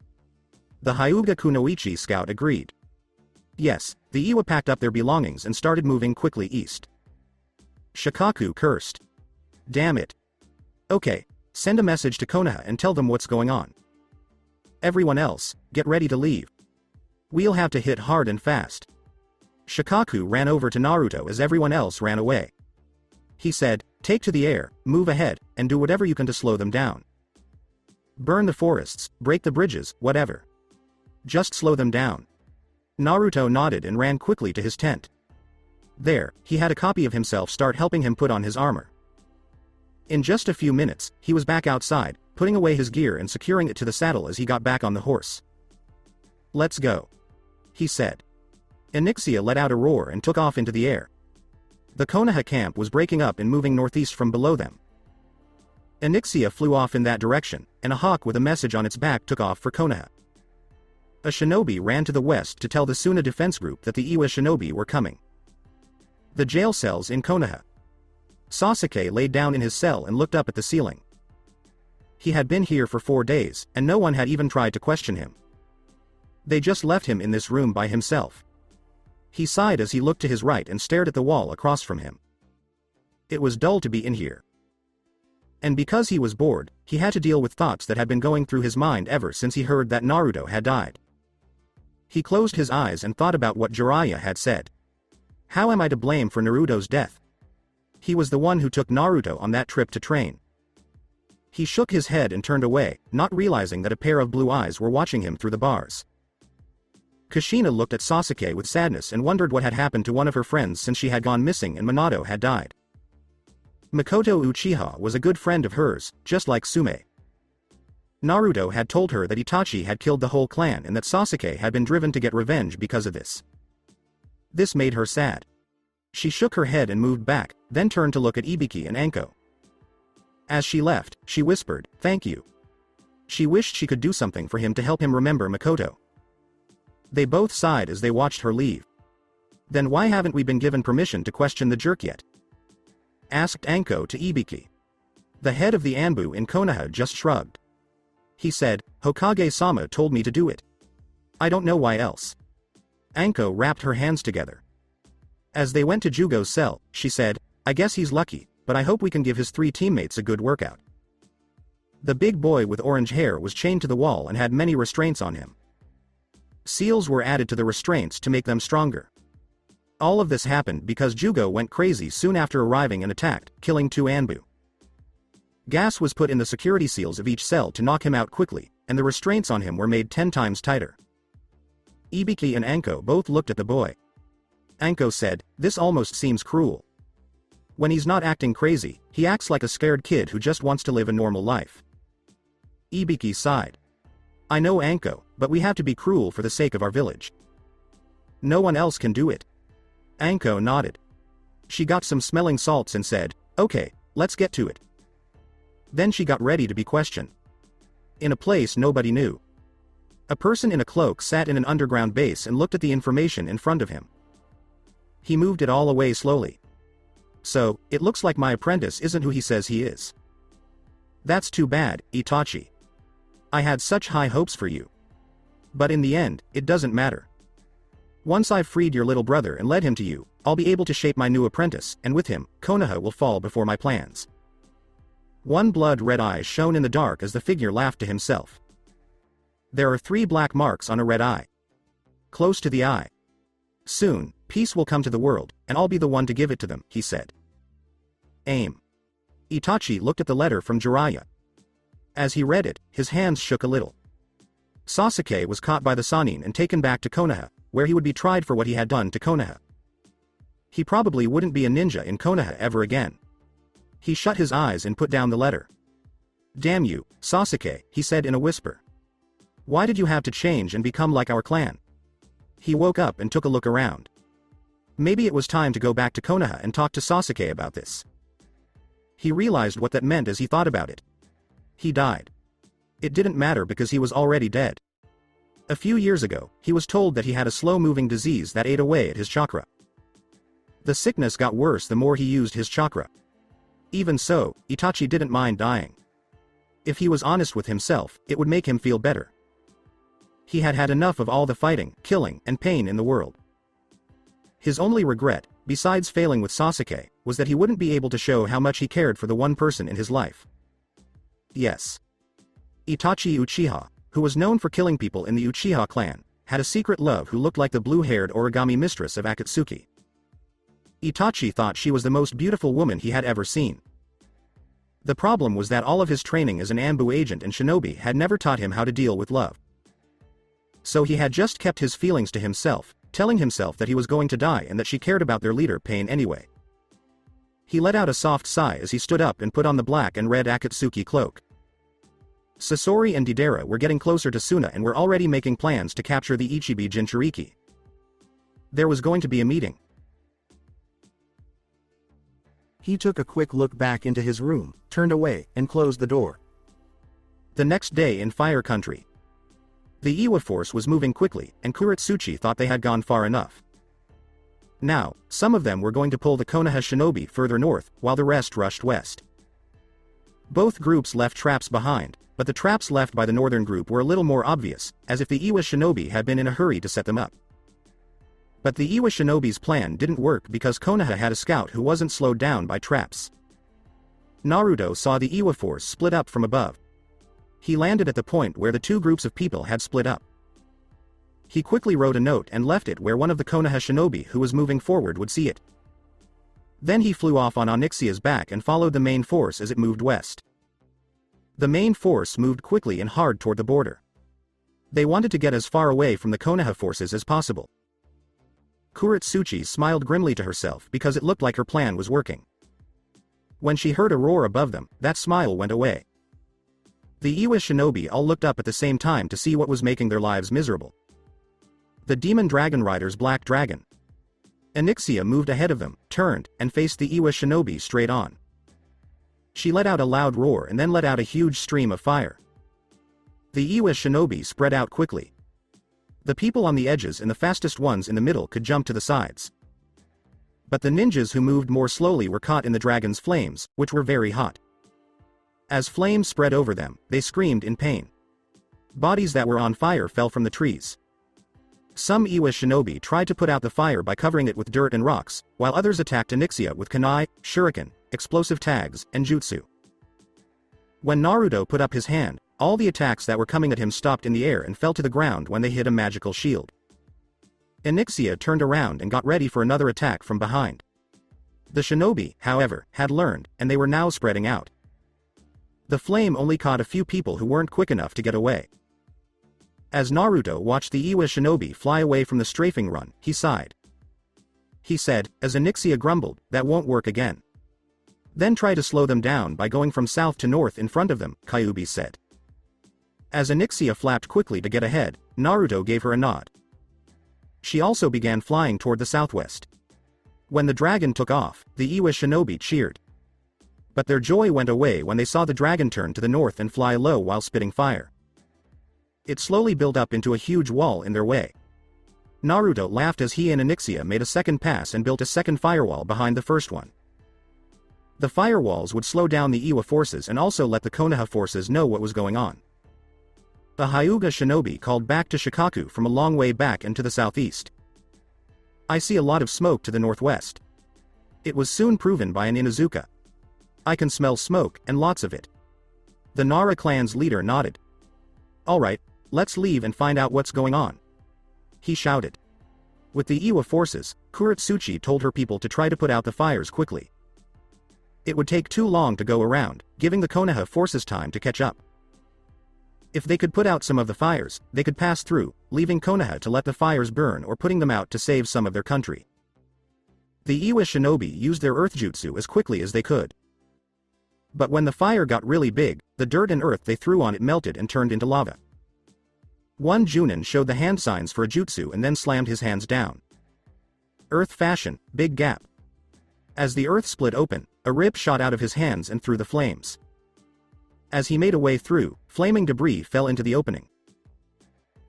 The Hyuga Kunoichi scout agreed. Yes, the Iwa packed up their belongings and started moving quickly east. Shikaku cursed. Damn it. Okay, send a message to Konoha and tell them what's going on. Everyone else, get ready to leave. We'll have to hit hard and fast. Shikaku ran over to Naruto as everyone else ran away. He said, take to the air, move ahead, and do whatever you can to slow them down. Burn the forests, break the bridges, whatever. Just slow them down. Naruto nodded and ran quickly to his tent. There, he had a copy of himself start helping him put on his armor. In just a few minutes, he was back outside, putting away his gear and securing it to the saddle as he got back on the horse. Let's go, he said. Onyxia let out a roar and took off into the air. The Konoha camp was breaking up and moving northeast from below them. Onyxia flew off in that direction, and a hawk with a message on its back took off for Konoha. A shinobi ran to the west to tell the Suna defense group that the Iwa shinobi were coming. The jail cells in Konoha. Sasuke laid down in his cell and looked up at the ceiling. He had been here for 4 days, and no one had even tried to question him. They just left him in this room by himself. He sighed as he looked to his right and stared at the wall across from him. It was dull to be in here. And because he was bored, he had to deal with thoughts that had been going through his mind ever since he heard that Naruto had died. He closed his eyes and thought about what Jiraiya had said. How am I to blame for Naruto's death? He was the one who took Naruto on that trip to train. He shook his head and turned away, not realizing that a pair of blue eyes were watching him through the bars. Kushina looked at Sasuke with sadness and wondered what had happened to one of her friends since she had gone missing and Minato had died. Makoto Uchiha was a good friend of hers, just like Sume. Naruto had told her that Itachi had killed the whole clan and that Sasuke had been driven to get revenge because of this. This made her sad. She shook her head and moved back, then turned to look at Ibiki and Anko. As she left, she whispered, "Thank you." She wished she could do something for him to help him remember Makoto. They both sighed as they watched her leave. "Then why haven't we been given permission to question the jerk yet?" asked Anko to Ibiki. The head of the Anbu in Konoha just shrugged. He said, "Hokage-sama told me to do it. I don't know why else." Anko wrapped her hands together. As they went to Jugo's cell, she said, "I guess he's lucky, but I hope we can give his 3 teammates a good workout." The big boy with orange hair was chained to the wall and had many restraints on him. Seals were added to the restraints to make them stronger. All of this happened because Jugo went crazy soon after arriving and attacked, killing 2 Anbu. Gas was put in the security seals of each cell to knock him out quickly, and the restraints on him were made 10 times tighter. Ibiki and Anko both looked at the boy. Anko said, "This almost seems cruel. When he's not acting crazy, he acts like a scared kid who just wants to live a normal life." Ibiki sighed. "I know, Anko, but we have to be cruel for the sake of our village. No one else can do it." Anko nodded. She got some smelling salts and said, "Okay, let's get to it." Then she got ready to be questioned. In a place nobody knew. A person in a cloak sat in an underground base and looked at the information in front of him. He moved it all away slowly. "So, it looks like my apprentice isn't who he says he is. That's too bad, Itachi. I had such high hopes for you. But in the end, it doesn't matter. Once I've freed your little brother and led him to you, I'll be able to shape my new apprentice, and with him, Konoha will fall before my plans." One blood-red eye shone in the dark as the figure laughed to himself. "There are 3 black marks on a red eye. Close to the eye. Soon, peace will come to the world, and I'll be the one to give it to them," he said. "Aim." Itachi looked at the letter from Jiraiya. As he read it, his hands shook a little. Sasuke was caught by the Sannin and taken back to Konoha, where he would be tried for what he had done to Konoha. He probably wouldn't be a ninja in Konoha ever again. He shut his eyes and put down the letter. "Damn you, Sasuke," he said in a whisper. "Why did you have to change and become like our clan?" He woke up and took a look around. Maybe it was time to go back to Konoha and talk to Sasuke about this. He realized what that meant as he thought about it. He died. It didn't matter because he was already dead. A few years ago, he was told that he had a slow-moving disease that ate away at his chakra. The sickness got worse the more he used his chakra. Even so, Itachi didn't mind dying. If he was honest with himself, it would make him feel better. He had had enough of all the fighting, killing, and pain in the world. His only regret, besides failing with Sasuke, was that he wouldn't be able to show how much he cared for the one person in his life. Yes. Itachi Uchiha, who was known for killing people in the Uchiha clan, had a secret love who looked like the blue-haired origami mistress of Akatsuki. Itachi thought she was the most beautiful woman he had ever seen. The problem was that all of his training as an Anbu agent and shinobi had never taught him how to deal with love. So he had just kept his feelings to himself, telling himself that he was going to die and that she cared about their leader Pain anyway. He let out a soft sigh as he stood up and put on the black and red Akatsuki cloak. Sasori and Deidara were getting closer to Suna and were already making plans to capture the Ichibi Jinchuriki. There was going to be a meeting. He took a quick look back into his room, turned away, and closed the door. The next day in Fire Country. The Iwa force was moving quickly, and Kuretsuchi thought they had gone far enough. Now, some of them were going to pull the Konoha shinobi further north, while the rest rushed west. Both groups left traps behind, but the traps left by the northern group were a little more obvious, as if the Iwa shinobi had been in a hurry to set them up. But the Iwa shinobi's plan didn't work because Konoha had a scout who wasn't slowed down by traps. Naruto saw the Iwa force split up from above. He landed at the point where the two groups of people had split up. He quickly wrote a note and left it where one of the Konoha shinobi who was moving forward would see it. Then he flew off on Onyxia's back and followed the main force as it moved west. The main force moved quickly and hard toward the border. They wanted to get as far away from the Konoha forces as possible. Kuretsuchi smiled grimly to herself because it looked like her plan was working. When she heard a roar above them, that smile went away. The Iwa shinobi all looked up at the same time to see what was making their lives miserable. The Demon Dragon Rider's Black Dragon. Onyxia moved ahead of them, turned, and faced the Iwa shinobi straight on. She let out a loud roar and then let out a huge stream of fire. The Iwa shinobi spread out quickly. The people on the edges and the fastest ones in the middle could jump to the sides. But the ninjas who moved more slowly were caught in the dragon's flames, which were very hot. As flames spread over them, they screamed in pain. Bodies that were on fire fell from the trees. Some Iwa shinobi tried to put out the fire by covering it with dirt and rocks, while others attacked Onyxia with kunai, shuriken, explosive tags, and jutsu. When Naruto put up his hand, all the attacks that were coming at him stopped in the air and fell to the ground when they hit a magical shield. Onyxia turned around and got ready for another attack from behind. The shinobi, however, had learned, and they were now spreading out. The flame only caught a few people who weren't quick enough to get away. As Naruto watched the Iwa shinobi fly away from the strafing run, he sighed. He said, as Onyxia grumbled, "That won't work again." "Then try to slow them down by going from south to north in front of them," Kyuubi said. As Onyxia flapped quickly to get ahead, Naruto gave her a nod. She also began flying toward the southwest. When the dragon took off, the Iwa shinobi cheered. But their joy went away when they saw the dragon turn to the north and fly low while spitting fire. It slowly built up into a huge wall in their way. Naruto laughed as he and Onyxia made a second pass and built a second firewall behind the first one. The firewalls would slow down the Iwa forces and also let the Konoha forces know what was going on. The Hyuga shinobi called back to Shikaku from a long way back and to the southeast. "I see a lot of smoke to the northwest." It was soon proven by an Inuzuka. "I can smell smoke, and lots of it." The Nara clan's leader nodded. "Alright, let's leave and find out what's going on," he shouted. With the Iwa forces, Kuretsuchi told her people to try to put out the fires quickly. It would take too long to go around, giving the Konoha forces time to catch up. If they could put out some of the fires, they could pass through, leaving Konoha to let the fires burn or putting them out to save some of their country. The Iwa shinobi used their earth jutsu as quickly as they could. But when the fire got really big, the dirt and earth they threw on it melted and turned into lava. One Junin showed the hand signs for a jutsu and then slammed his hands down. Earth fashion, big gap. As the earth split open, a rip shot out of his hands and through the flames. As he made a way through, flaming debris fell into the opening.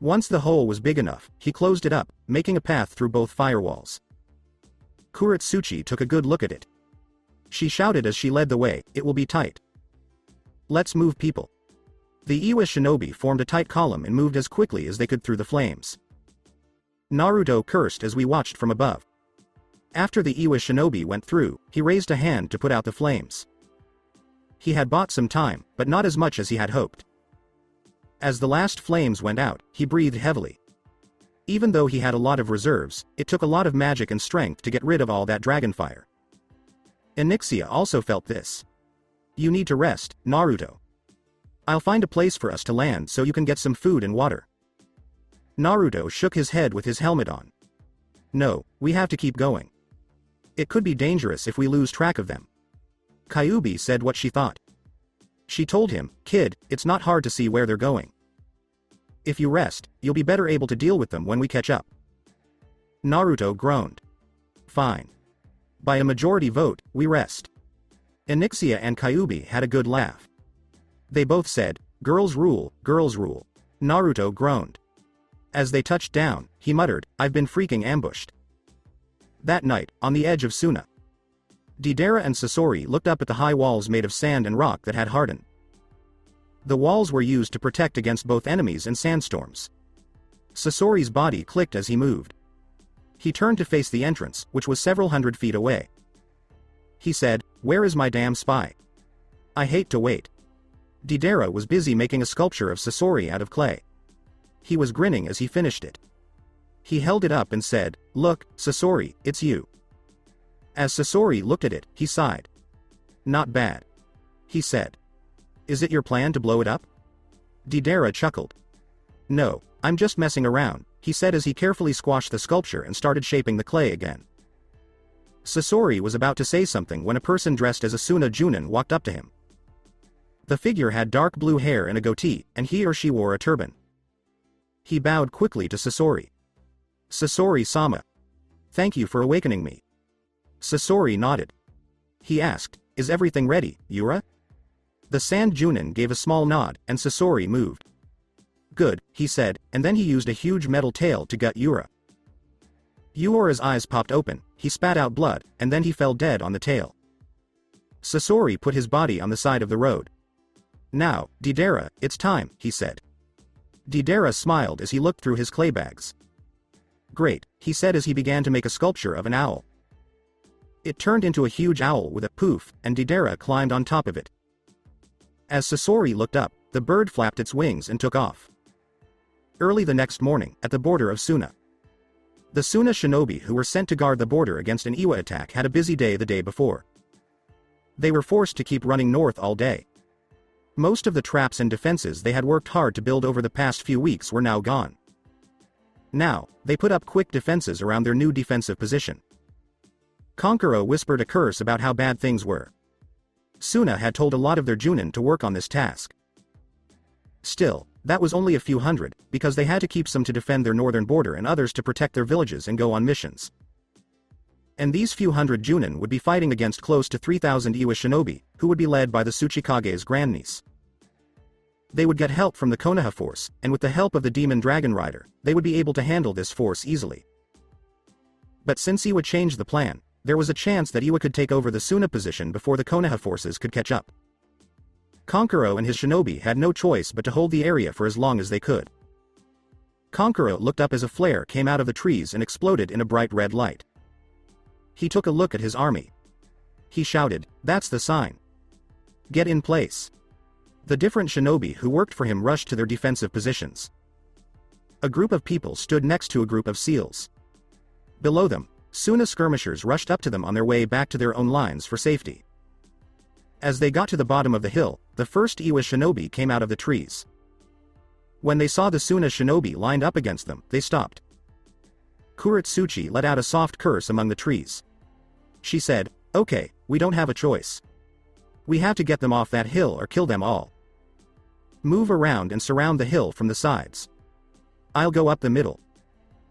Once the hole was big enough, he closed it up, making a path through both firewalls. Kuretsuchi took a good look at it. She shouted as she led the way, "It will be tight. Let's move people." The Iwa shinobi formed a tight column and moved as quickly as they could through the flames. Naruto cursed as we watched from above. After the Iwa shinobi went through, he raised a hand to put out the flames. He had bought some time, but not as much as he had hoped. As the last flames went out, he breathed heavily. Even though he had a lot of reserves, it took a lot of magic and strength to get rid of all that dragonfire. Onyxia also felt this. You need to rest, Naruto. I'll find a place for us to land so you can get some food and water. Naruto shook his head with his helmet on. No, we have to keep going. It could be dangerous if we lose track of them. Kyuubi said what she thought. She told him, kid, it's not hard to see where they're going. If you rest, you'll be better able to deal with them when we catch up. Naruto groaned. Fine. By a majority vote, we rest. Onyxia and Kyuubi had a good laugh. They both said, girls rule, girls rule. Naruto groaned. As they touched down, he muttered, I've been freaking ambushed. That night, on the edge of Suna, Deidara and Sasori looked up at the high walls made of sand and rock that had hardened. The walls were used to protect against both enemies and sandstorms. Sasori's body clicked as he moved. He turned to face the entrance, which was several hundred feet away. He said, where is my damn spy? I hate to wait. Deidara was busy making a sculpture of Sasori out of clay. He was grinning as he finished it. He held it up and said, look, Sasori, it's you. As Sasori looked at it, he sighed. Not bad. He said. Is it your plan to blow it up? Deidara chuckled. No, I'm just messing around, he said as he carefully squashed the sculpture and started shaping the clay again. Sasori was about to say something when a person dressed as a Suna Junin walked up to him. The figure had dark blue hair and a goatee, and he or she wore a turban. He bowed quickly to Sasori. Sasori-sama. Thank you for awakening me. Sasori nodded. He asked, is everything ready, Yura? The Sand Junin gave a small nod, and Sasori moved. Good, he said, and then he used a huge metal tail to gut Yura. Yura's eyes popped open, he spat out blood, and then he fell dead on the tail. Sasori put his body on the side of the road. Now, Deidara, it's time, he said. Deidara smiled as he looked through his clay bags. Great, he said as he began to make a sculpture of an owl. It turned into a huge owl with a poof, and Deidara climbed on top of it. As Sasori looked up, the bird flapped its wings and took off. Early the next morning, at the border of Suna. The Suna shinobi who were sent to guard the border against an Iwa attack had a busy day the day before. They were forced to keep running north all day. Most of the traps and defenses they had worked hard to build over the past few weeks were now gone. Now, they put up quick defenses around their new defensive position. Konkuro whispered a curse about how bad things were. Suna had told a lot of their Junin to work on this task. Still, that was only a few hundred, because they had to keep some to defend their northern border and others to protect their villages and go on missions. And these few hundred Junin would be fighting against close to 3,000 Iwa shinobi, who would be led by the Tsuchikage's grandniece. They would get help from the Konoha force, and with the help of the Demon Dragon Rider, they would be able to handle this force easily. But since Iwa changed the plan, there was a chance that Iwa could take over the Suna position before the Konoha forces could catch up. Konkuro and his shinobi had no choice but to hold the area for as long as they could. Konkuro looked up as a flare came out of the trees and exploded in a bright red light. He took a look at his army. He shouted, that's the sign. Get in place. The different shinobi who worked for him rushed to their defensive positions. A group of people stood next to a group of seals. Below them, Suna skirmishers rushed up to them on their way back to their own lines for safety. As they got to the bottom of the hill, the first Iwa shinobi came out of the trees. When they saw the Suna shinobi lined up against them, they stopped. Kuretsuchi let out a soft curse among the trees. She said, okay, we don't have a choice. We have to get them off that hill or kill them all. Move around and surround the hill from the sides. I'll go up the middle.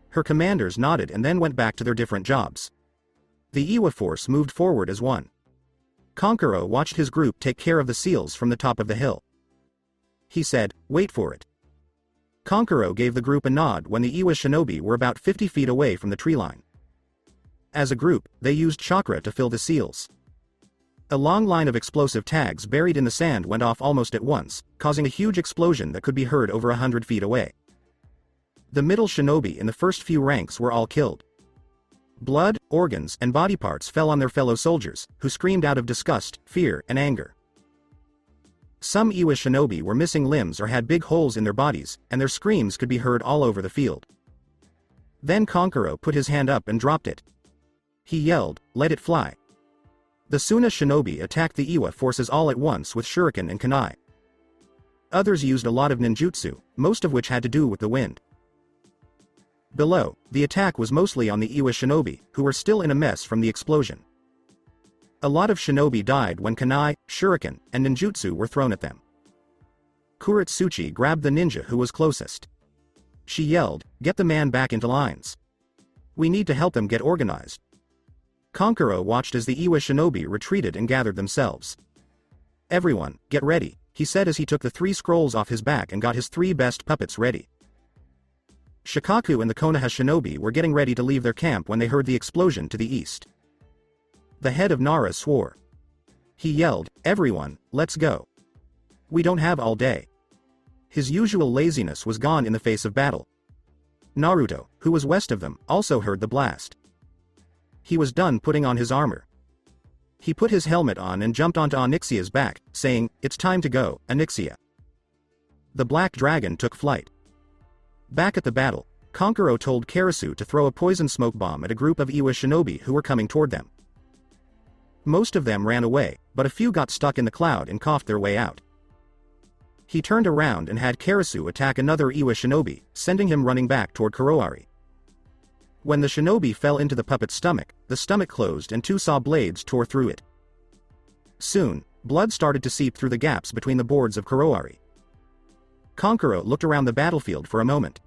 Her commanders nodded and then went back to their different jobs. The Iwa force moved forward as one. Konkuro watched his group take care of the seals from the top of the hill. He said, wait for it. Konkuro gave the group a nod when the Iwa shinobi were about 50 feet away from the tree line. As a group, they used chakra to fill the seals. A long line of explosive tags buried in the sand went off almost at once, causing a huge explosion that could be heard over 100 feet away. The middle shinobi in the first few ranks were all killed. Blood, organs, and body parts fell on their fellow soldiers, who screamed out of disgust, fear, and anger. Some Iwa shinobi were missing limbs or had big holes in their bodies, and their screams could be heard all over the field. Then Konkuro put his hand up and dropped it. He yelled, "Let it fly." The Suna shinobi attacked the Iwa forces all at once with shuriken and kunai. Others used a lot of ninjutsu, most of which had to do with the wind. Below, the attack was mostly on the Iwa shinobi, who were still in a mess from the explosion. A lot of shinobi died when kunai, shuriken, and ninjutsu were thrown at them. Kuretsuchi grabbed the ninja who was closest. She yelled, "Get the man back into lines. We need to help them get organized." Konkuro watched as the Iwa shinobi retreated and gathered themselves. "Everyone, get ready," he said as he took the 3 scrolls off his back and got his 3 best puppets ready. Shikaku and the Konoha shinobi were getting ready to leave their camp when they heard the explosion to the east. The head of Nara swore. He yelled, "Everyone, let's go. We don't have all day." His usual laziness was gone in the face of battle. Naruto, who was west of them, also heard the blast. He was done putting on his armor. He put his helmet on and jumped onto Onyxia's back, saying, "It's time to go, Onyxia." The black dragon took flight. Back at the battle, Konkuro told Karasu to throw a poison smoke bomb at a group of Iwa shinobi who were coming toward them. Most of them ran away, but a few got stuck in the cloud and coughed their way out. He turned around and had Karasu attack another Iwa shinobi, sending him running back toward Kuroari. When the shinobi fell into the puppet's stomach, the stomach closed and 2 saw blades tore through it. Soon, blood started to seep through the gaps between the boards of Kuroari. Konkuro looked around the battlefield for a moment.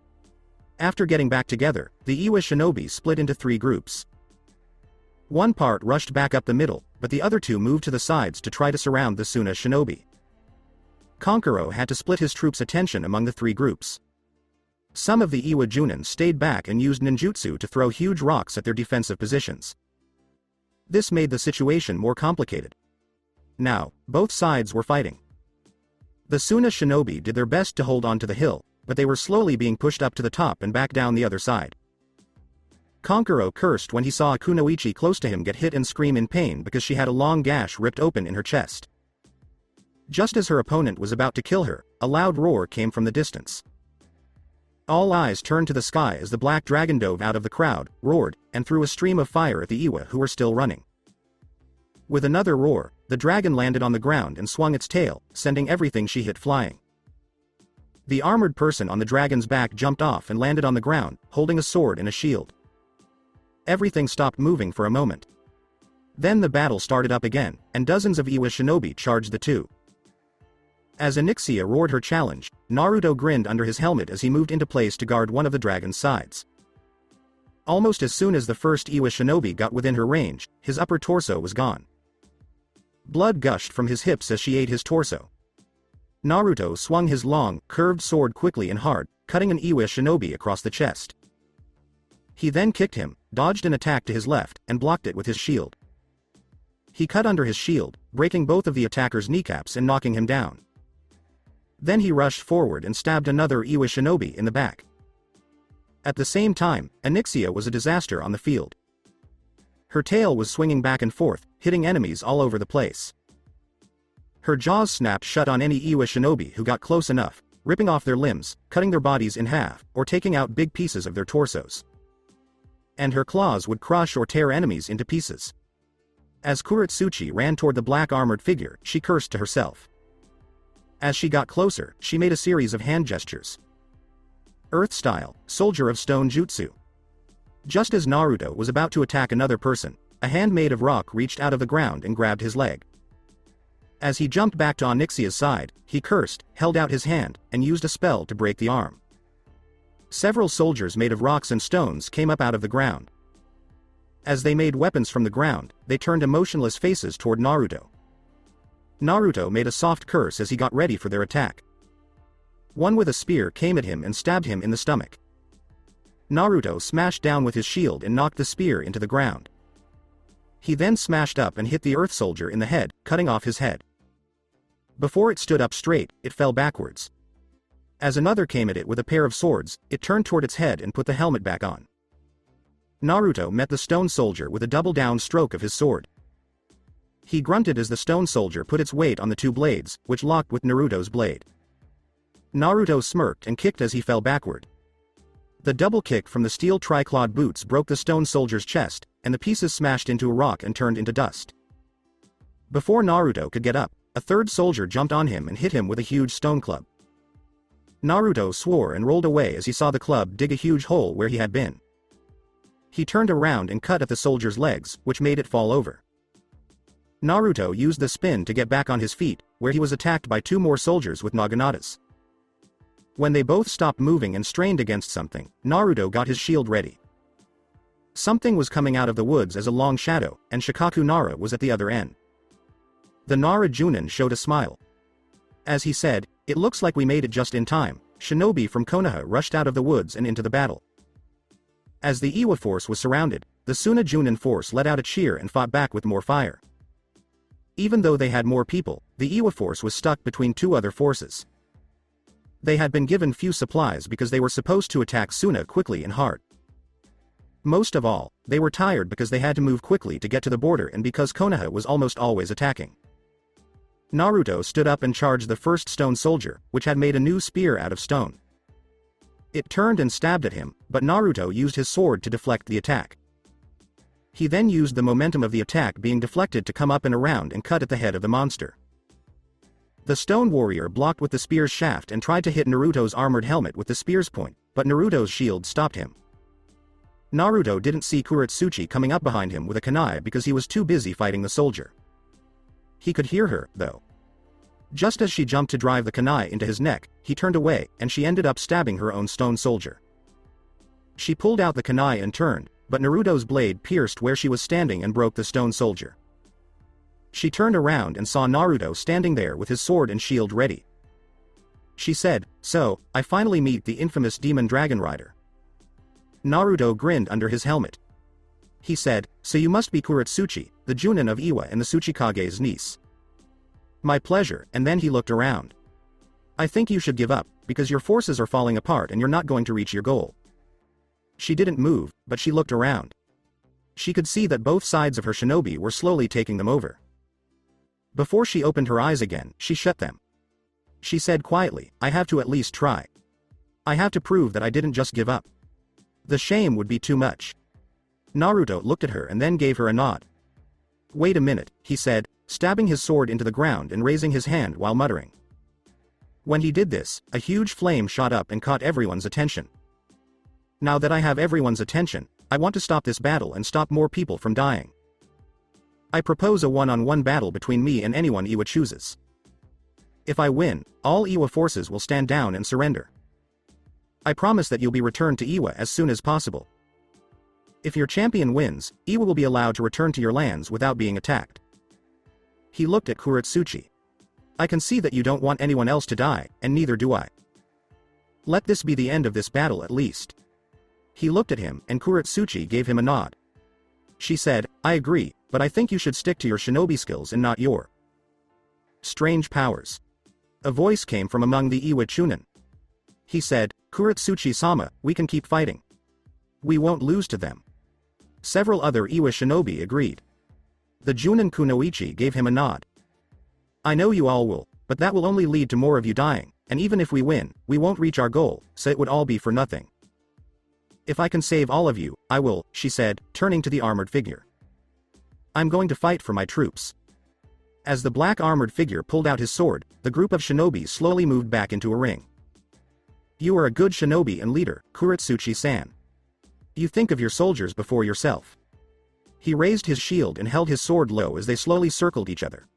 After getting back together, the Iwa shinobi split into 3 groups. One part rushed back up the middle, but the other 2 moved to the sides to try to surround the Suna shinobi. Konkuro had to split his troops' attention among the 3 groups. Some of the Iwa Junin stayed back and used ninjutsu to throw huge rocks at their defensive positions. This made the situation more complicated. Now, both sides were fighting. The Suna shinobi did their best to hold on to the hill, but they were slowly being pushed up to the top and back down the other side. Konkuro cursed when he saw a kunoichi close to him get hit and scream in pain because she had a long gash ripped open in her chest. Just as her opponent was about to kill her, a loud roar came from the distance. All eyes turned to the sky as the black dragon dove out of the crowd, roared, and threw a stream of fire at the Iwa who were still running. With another roar, the dragon landed on the ground and swung its tail, sending everything she hit flying. The armored person on the dragon's back jumped off and landed on the ground, holding a sword and a shield. Everything stopped moving for a moment. Then the battle started up again, and dozens of Iwa shinobi charged the 2. As Onyxia roared her challenge, Naruto grinned under his helmet as he moved into place to guard one of the dragon's sides. Almost as soon as the first Iwa shinobi got within her range, his upper torso was gone. Blood gushed from his hips as she ate his torso. Naruto swung his long, curved sword quickly and hard, cutting an Iwa shinobi across the chest. He then kicked him, dodged an attack to his left, and blocked it with his shield. He cut under his shield, breaking both of the attacker's kneecaps and knocking him down. Then he rushed forward and stabbed another Iwa shinobi in the back. At the same time, Onyxia was a disaster on the field. Her tail was swinging back and forth, hitting enemies all over the place. Her jaws snapped shut on any Iwa shinobi who got close enough, ripping off their limbs, cutting their bodies in half, or taking out big pieces of their torsos. And her claws would crush or tear enemies into pieces. As Kuretsuchi ran toward the black armored figure, she cursed to herself. As she got closer, she made a series of hand gestures. Earth style, soldier of stone jutsu. Just as Naruto was about to attack another person, a hand made of rock reached out of the ground and grabbed his leg. As he jumped back to Onyxia's side, he cursed, held out his hand, and used a spell to break the arm. Several soldiers made of rocks and stones came up out of the ground. As they made weapons from the ground, they turned emotionless faces toward Naruto. Naruto made a soft curse as he got ready for their attack. One with a spear came at him and stabbed him in the stomach. Naruto smashed down with his shield and knocked the spear into the ground. He then smashed up and hit the earth soldier in the head, cutting off his head. Before it stood up straight, it fell backwards. As another came at it with a pair of swords, it turned toward its head and put the helmet back on. Naruto met the stone soldier with a double down stroke of his sword. He grunted as the stone soldier put its weight on the two blades, which locked with Naruto's blade. Naruto smirked and kicked as he fell backward. The double kick from the steel triclawed boots broke the stone soldier's chest, and the pieces smashed into a rock and turned into dust. Before Naruto could get up, a third soldier jumped on him and hit him with a huge stone club. Naruto swore and rolled away as he saw the club dig a huge hole where he had been. He turned around and cut at the soldier's legs, which made it fall over. Naruto used the spin to get back on his feet, where he was attacked by two more soldiers with naganatas. When they both stopped moving and strained against something, Naruto got his shield ready. Something was coming out of the woods as a long shadow, and Shikaku Nara was at the other end. The Nara Junin showed a smile. As he said, "It looks like we made it just in time." Shinobi from Konoha rushed out of the woods and into the battle. As the Iwa force was surrounded, the Suna Junin force let out a cheer and fought back with more fire. Even though they had more people, the Iwa force was stuck between two other forces. They had been given few supplies because they were supposed to attack Suna quickly and hard. Most of all, they were tired because they had to move quickly to get to the border and because Konoha was almost always attacking. Naruto stood up and charged the first stone soldier, which had made a new spear out of stone. It turned and stabbed at him, but Naruto used his sword to deflect the attack. He then used the momentum of the attack being deflected to come up and around and cut at the head of the monster. The stone warrior blocked with the spear's shaft and tried to hit Naruto's armored helmet with the spear's point, but Naruto's shield stopped him. Naruto didn't see Kuretsuchi coming up behind him with a kunai because he was too busy fighting the soldier. He could hear her, though. Just as she jumped to drive the kunai into his neck, he turned away, and she ended up stabbing her own stone soldier. She pulled out the kunai and turned, but Naruto's blade pierced where she was standing and broke the stone soldier. She turned around and saw Naruto standing there with his sword and shield ready. She said, "So, I finally meet the infamous demon dragon rider." Naruto grinned under his helmet. He said, "So you must be Kuretsuchi, the Junin of Iwa and the Tsuchikage's niece." "My pleasure," and then he looked around. "I think you should give up, because your forces are falling apart and you're not going to reach your goal." She didn't move, but she looked around. She could see that both sides of her shinobi were slowly taking them over. Before she opened her eyes again, she shut them. She said quietly, "I have to at least try. I have to prove that I didn't just give up. The shame would be too much." Naruto looked at her and then gave her a nod. "Wait a minute," he said, stabbing his sword into the ground and raising his hand while muttering. When he did this, a huge flame shot up and caught everyone's attention. "Now that I have everyone's attention, I want to stop this battle and stop more people from dying. I propose a one-on-one battle between me and anyone Iwa chooses. If I win, all Iwa forces will stand down and surrender. I promise that you'll be returned to Iwa as soon as possible. If your champion wins, Iwa will be allowed to return to your lands without being attacked." He looked at Kuretsuchi. "I can see that you don't want anyone else to die, and neither do I. Let this be the end of this battle at least." He looked at him, and Kuretsuchi gave him a nod. She said, "I agree, but I think you should stick to your shinobi skills and not your strange powers." A voice came from among the Iwa Chunin. He said, "Kuretsuchi-sama, we can keep fighting. We won't lose to them." Several other Iwa shinobi agreed. The Junin Kunoichi gave him a nod. "I know you all will, but that will only lead to more of you dying, and even if we win, we won't reach our goal, so it would all be for nothing. If I can save all of you, I will," she said, turning to the armored figure. "I'm going to fight for my troops." As the black armored figure pulled out his sword, the group of shinobi slowly moved back into a ring. "You are a good shinobi and leader, Kuretsuchi-san. You think of your soldiers before yourself." He raised his shield and held his sword low as they slowly circled each other.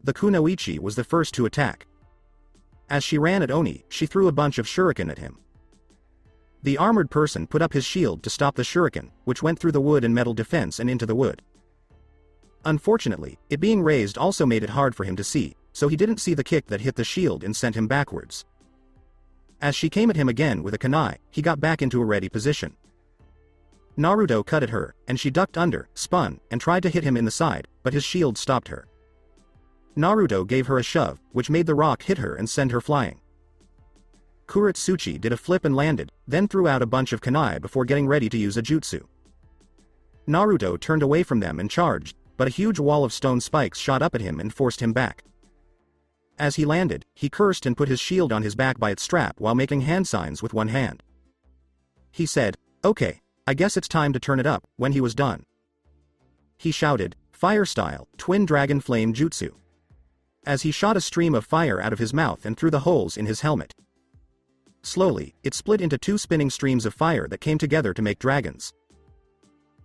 The Kunoichi was the first to attack. As she ran at Oni, she threw a bunch of shuriken at him. The armored person put up his shield to stop the shuriken, which went through the wood and metal defense and into the wood. Unfortunately, it being raised also made it hard for him to see, so he didn't see the kick that hit the shield and sent him backwards. As she came at him again with a kunai, he got back into a ready position. Naruto cut at her, and she ducked under, spun, and tried to hit him in the side, but his shield stopped her. Naruto gave her a shove, which made the rock hit her and send her flying. Kuretsuchi did a flip and landed, then threw out a bunch of kunai before getting ready to use a jutsu. Naruto turned away from them and charged, but a huge wall of stone spikes shot up at him and forced him back. As he landed, he cursed and put his shield on his back by its strap while making hand signs with one hand. He said, "Okay, I guess it's time to turn it up," when he was done. He shouted, "Fire style, twin dragon flame jutsu," as he shot a stream of fire out of his mouth and through the holes in his helmet. Slowly, it split into two spinning streams of fire that came together to make dragons.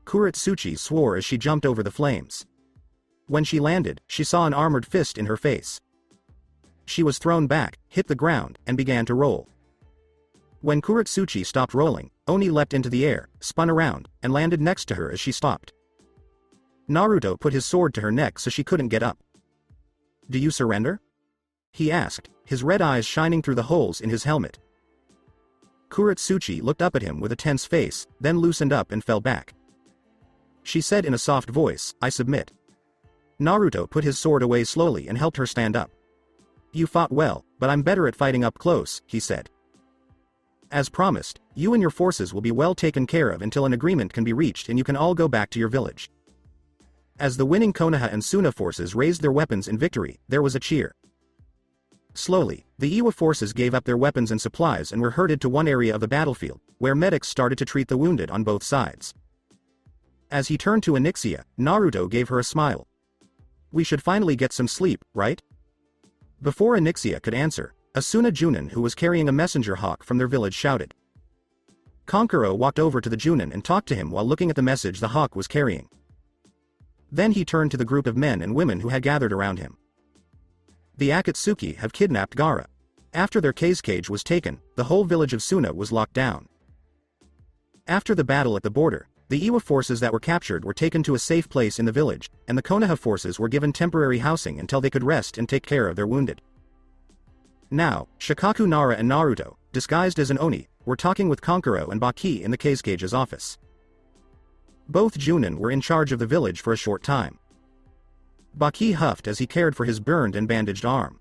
Kuretsuchi swore as she jumped over the flames. When she landed, she saw an armored fist in her face. She was thrown back, hit the ground, and began to roll. When Kuretsuchi stopped rolling, Oni leapt into the air, spun around, and landed next to her as she stopped. Naruto put his sword to her neck so she couldn't get up. "Do you surrender?" he asked, his red eyes shining through the holes in his helmet. Kuretsuchi looked up at him with a tense face, then loosened up and fell back. She said in a soft voice, "I submit." Naruto put his sword away slowly and helped her stand up. "You fought well, but I'm better at fighting up close," he said. "As promised, you and your forces will be well taken care of until an agreement can be reached and you can all go back to your village." As the winning Konoha and Suna forces raised their weapons in victory, there was a cheer. Slowly, the Iwa forces gave up their weapons and supplies and were herded to one area of the battlefield, where medics started to treat the wounded on both sides. As he turned to Anixia, Naruto gave her a smile. "We should finally get some sleep, right?" Before Anixia could answer, Asuna Junin, who was carrying a messenger hawk from their village, shouted. Kankuro walked over to the Junin and talked to him while looking at the message the hawk was carrying. Then he turned to the group of men and women who had gathered around him. "The Akatsuki have kidnapped Gaara. After their cage was taken, the whole village of Suna was locked down. After the battle at the border, the Iwa forces that were captured were taken to a safe place in the village, and the Konoha forces were given temporary housing until they could rest and take care of their wounded. Now, Shikaku Nara and Naruto, disguised as an Oni, were talking with Kankuro and Baki in the Cage's office. Both Junin were in charge of the village for a short time. Baki huffed as he cared for his burned and bandaged arm.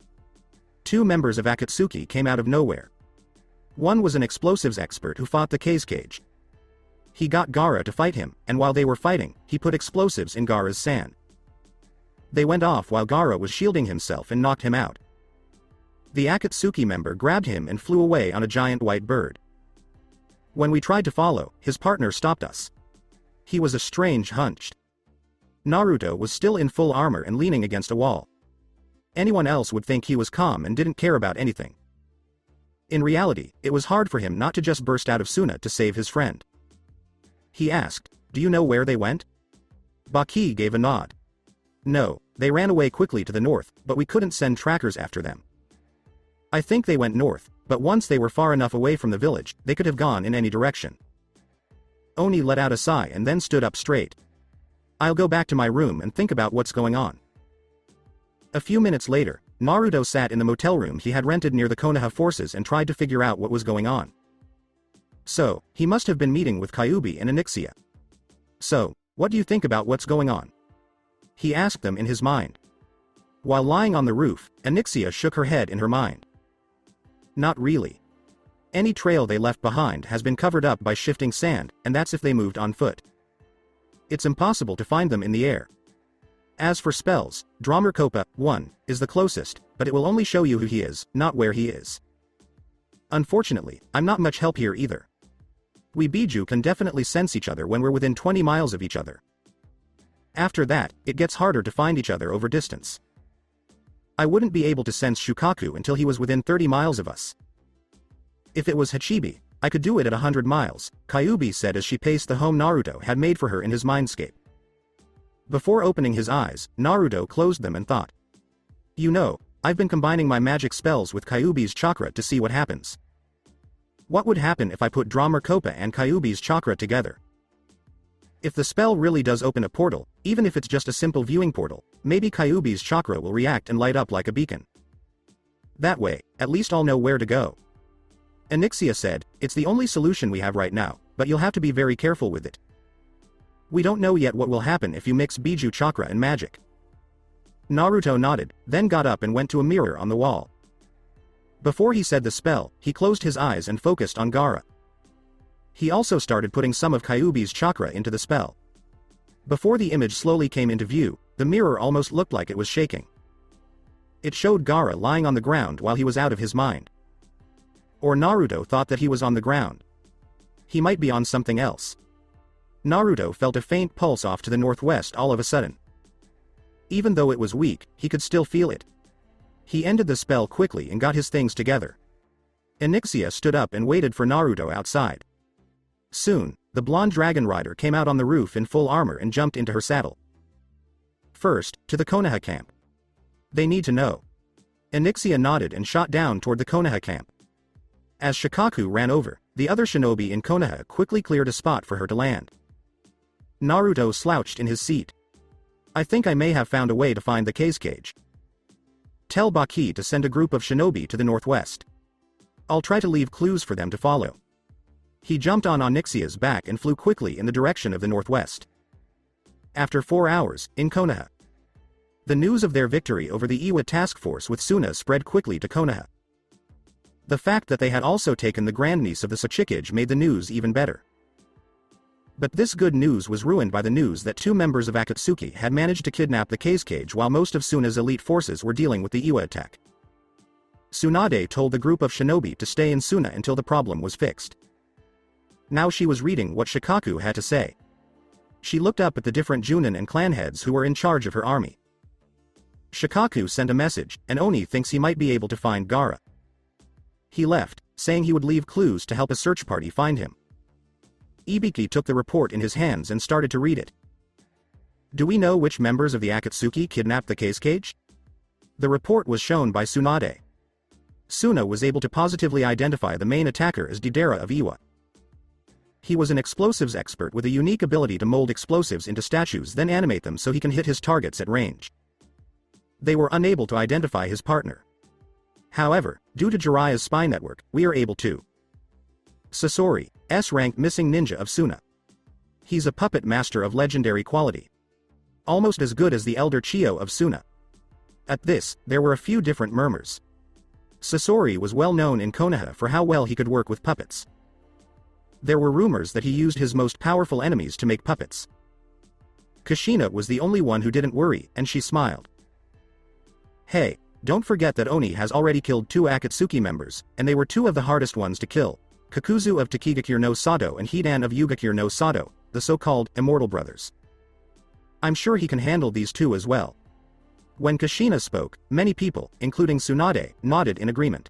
Two members of Akatsuki came out of nowhere. One was an explosives expert who fought the Cage. He got Gaara to fight him, and while they were fighting, he put explosives in Gaara's sand. They went off while Gaara was shielding himself and knocked him out. The Akatsuki member grabbed him and flew away on a giant white bird. When we tried to follow, his partner stopped us. He was a strange hunched. Naruto was still in full armor and leaning against a wall. Anyone else would think he was calm and didn't care about anything. In reality, it was hard for him not to just burst out of Suna to save his friend. He asked, "Do you know where they went?" Baki gave a nod. "No, they ran away quickly to the north, but we couldn't send trackers after them. I think they went north, but once they were far enough away from the village, they could have gone in any direction." Oni let out a sigh and then stood up straight. "I'll go back to my room and think about what's going on." A few minutes later, Naruto sat in the motel room he had rented near the Konoha forces and tried to figure out what was going on. So, he must have been meeting with Kyuubi and Anixia. "So, what do you think about what's going on?" he asked them in his mind. While lying on the roof, Anixia shook her head in her mind. "Not really. Any trail they left behind has been covered up by shifting sand, and that's if they moved on foot. It's impossible to find them in the air. As for spells, Dramerkopa 1 is the closest, but it will only show you who he is, not where he is. Unfortunately, I'm not much help here either. We Biju can definitely sense each other when we're within 20 miles of each other. After that, it gets harder to find each other over distance. I wouldn't be able to sense Shukaku until he was within 30 miles of us. If it was Hachibi, I could do it at 100 miles, Kyuubi said as she paced the home Naruto had made for her in his mindscape. Before opening his eyes, Naruto closed them and thought. You know, I've been combining my magic spells with Kyuubi's chakra to see what happens. What would happen if I put Dramerkopa and Kyuubi's chakra together? If the spell really does open a portal, even if it's just a simple viewing portal, maybe Kyuubi's chakra will react and light up like a beacon. That way, at least I'll know where to go. Anixia said, it's the only solution we have right now, but you'll have to be very careful with it. We don't know yet what will happen if you mix Biju chakra and magic. Naruto nodded, then got up and went to a mirror on the wall. Before he said the spell, he closed his eyes and focused on Gaara. He also started putting some of Kyuubi's chakra into the spell. Before the image slowly came into view, The mirror almost looked like it was shaking. It showed Gaara lying on the ground while he was out of his mind. Or Naruto thought that he was on the ground. He might be on something else. Naruto felt a faint pulse off to the northwest all of a sudden. Even though it was weak, he could still feel it. He ended the spell quickly and got his things together. Onyxia stood up and waited for Naruto outside. Soon, the blonde dragon rider came out on the roof in full armor and jumped into her saddle. First, to the Konoha camp. They need to know. Onyxia nodded and shot down toward the Konoha camp. As Shikaku ran over, the other shinobi in Konoha quickly cleared a spot for her to land. Naruto slouched in his seat. I think I may have found a way to find the cage. Tell Baki to send a group of shinobi to the northwest. I'll try to leave clues for them to follow. He jumped on Onyxia's back and flew quickly in the direction of the northwest. After 4 hours, in Konoha. The news of their victory over the Iwa task force with Suna spread quickly to Konoha. The fact that they had also taken the grandniece of the Sachikage made the news even better. But this good news was ruined by the news that 2 members of Akatsuki had managed to kidnap the cage while most of Suna's elite forces were dealing with the Iwa attack. Tsunade told the group of shinobi to stay in Suna until the problem was fixed. Now she was reading what Shikaku had to say. She looked up at the different Junin and clan heads who were in charge of her army. Shikaku sent a message, and Oni thinks he might be able to find Gaara. He left, saying he would leave clues to help a search party find him. Ibiki took the report in his hands and started to read it. Do we know which members of the Akatsuki kidnapped the cage? The report was shown by Tsunade. Suna was able to positively identify the main attacker as Deidara of Iwa. He was an explosives expert with a unique ability to mold explosives into statues then animate them so he can hit his targets at range. They were unable to identify his partner. However, due to Jiraiya's spy network, we are able to. Sasori, S-rank missing ninja of Suna. He's a puppet master of legendary quality. Almost as good as the elder Chiyo of Suna. At this, there were a few different murmurs. Sasori was well known in Konoha for how well he could work with puppets. There were rumors that he used his most powerful enemies to make puppets. Kushina was the only one who didn't worry, and she smiled. Hey, don't forget that Oni has already killed 2 Akatsuki members, and they were 2 of the hardest ones to kill, Kakuzu of Takigakure no Sato and Hidan of Yugakure no Sato, the so-called immortal brothers. I'm sure he can handle these 2 as well. When Kushina spoke, many people, including Tsunade, nodded in agreement.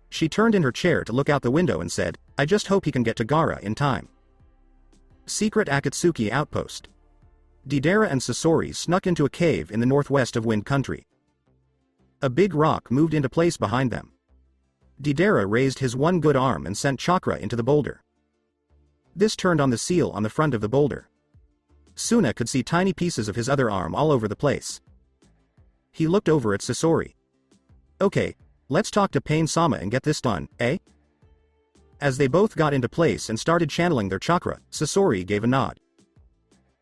She turned in her chair to look out the window and said, I just hope he can get to Gaara in time. Secret Akatsuki outpost. Deidara and Sasori snuck into a cave in the northwest of Wind Country. A big rock moved into place behind them. Deidara raised his one good arm and sent chakra into the boulder. This turned on the seal on the front of the boulder. Suna could see tiny pieces of his other arm all over the place. He looked over at Sasori. Okay, let's talk to Pain-sama and get this done, eh? As they both got into place and started channeling their chakra, Sasori gave a nod.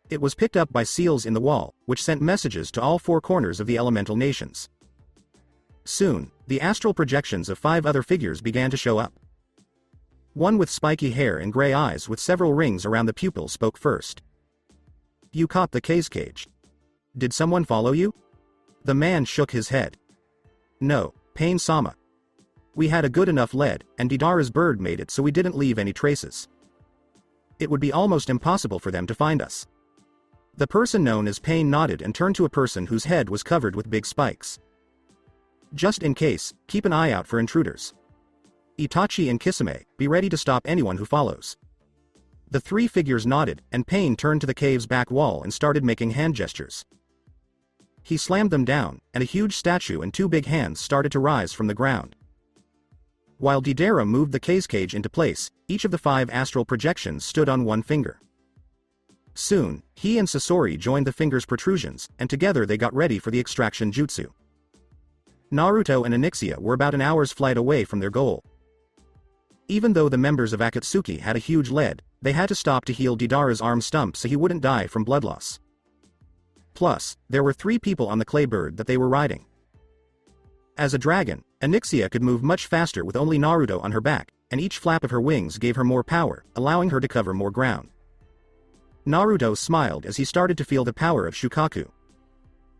It was picked up by seals in the wall, which sent messages to all 4 corners of the elemental nations. Soon, the astral projections of 5 other figures began to show up. One with spiky hair and gray eyes with several rings around the pupils spoke first. You caught the cage. Did someone follow you? The man shook his head. No, Pain-sama. We had a good enough lead, and Deidara's bird made it so we didn't leave any traces. It would be almost impossible for them to find us. The person known as Pain nodded and turned to a person whose head was covered with big spikes. Just in case, keep an eye out for intruders. Itachi and Kisame, be ready to stop anyone who follows. The 3 figures nodded, and Pain turned to the cave's back wall and started making hand gestures. He slammed them down, and a huge statue and 2 big hands started to rise from the ground. While Deidara moved the cage into place, each of the 5 astral projections stood on 1 finger. Soon, he and Sasori joined the finger's protrusions, and together they got ready for the extraction jutsu. Naruto and Onyxia were about an hour's flight away from their goal. Even though the members of Akatsuki had a huge lead, they had to stop to heal Deidara's arm stump so he wouldn't die from blood loss. Plus, there were 3 people on the clay bird that they were riding. As a dragon, Onyxia could move much faster with only Naruto on her back, and each flap of her wings gave her more power, allowing her to cover more ground. Naruto smiled as he started to feel the power of Shukaku.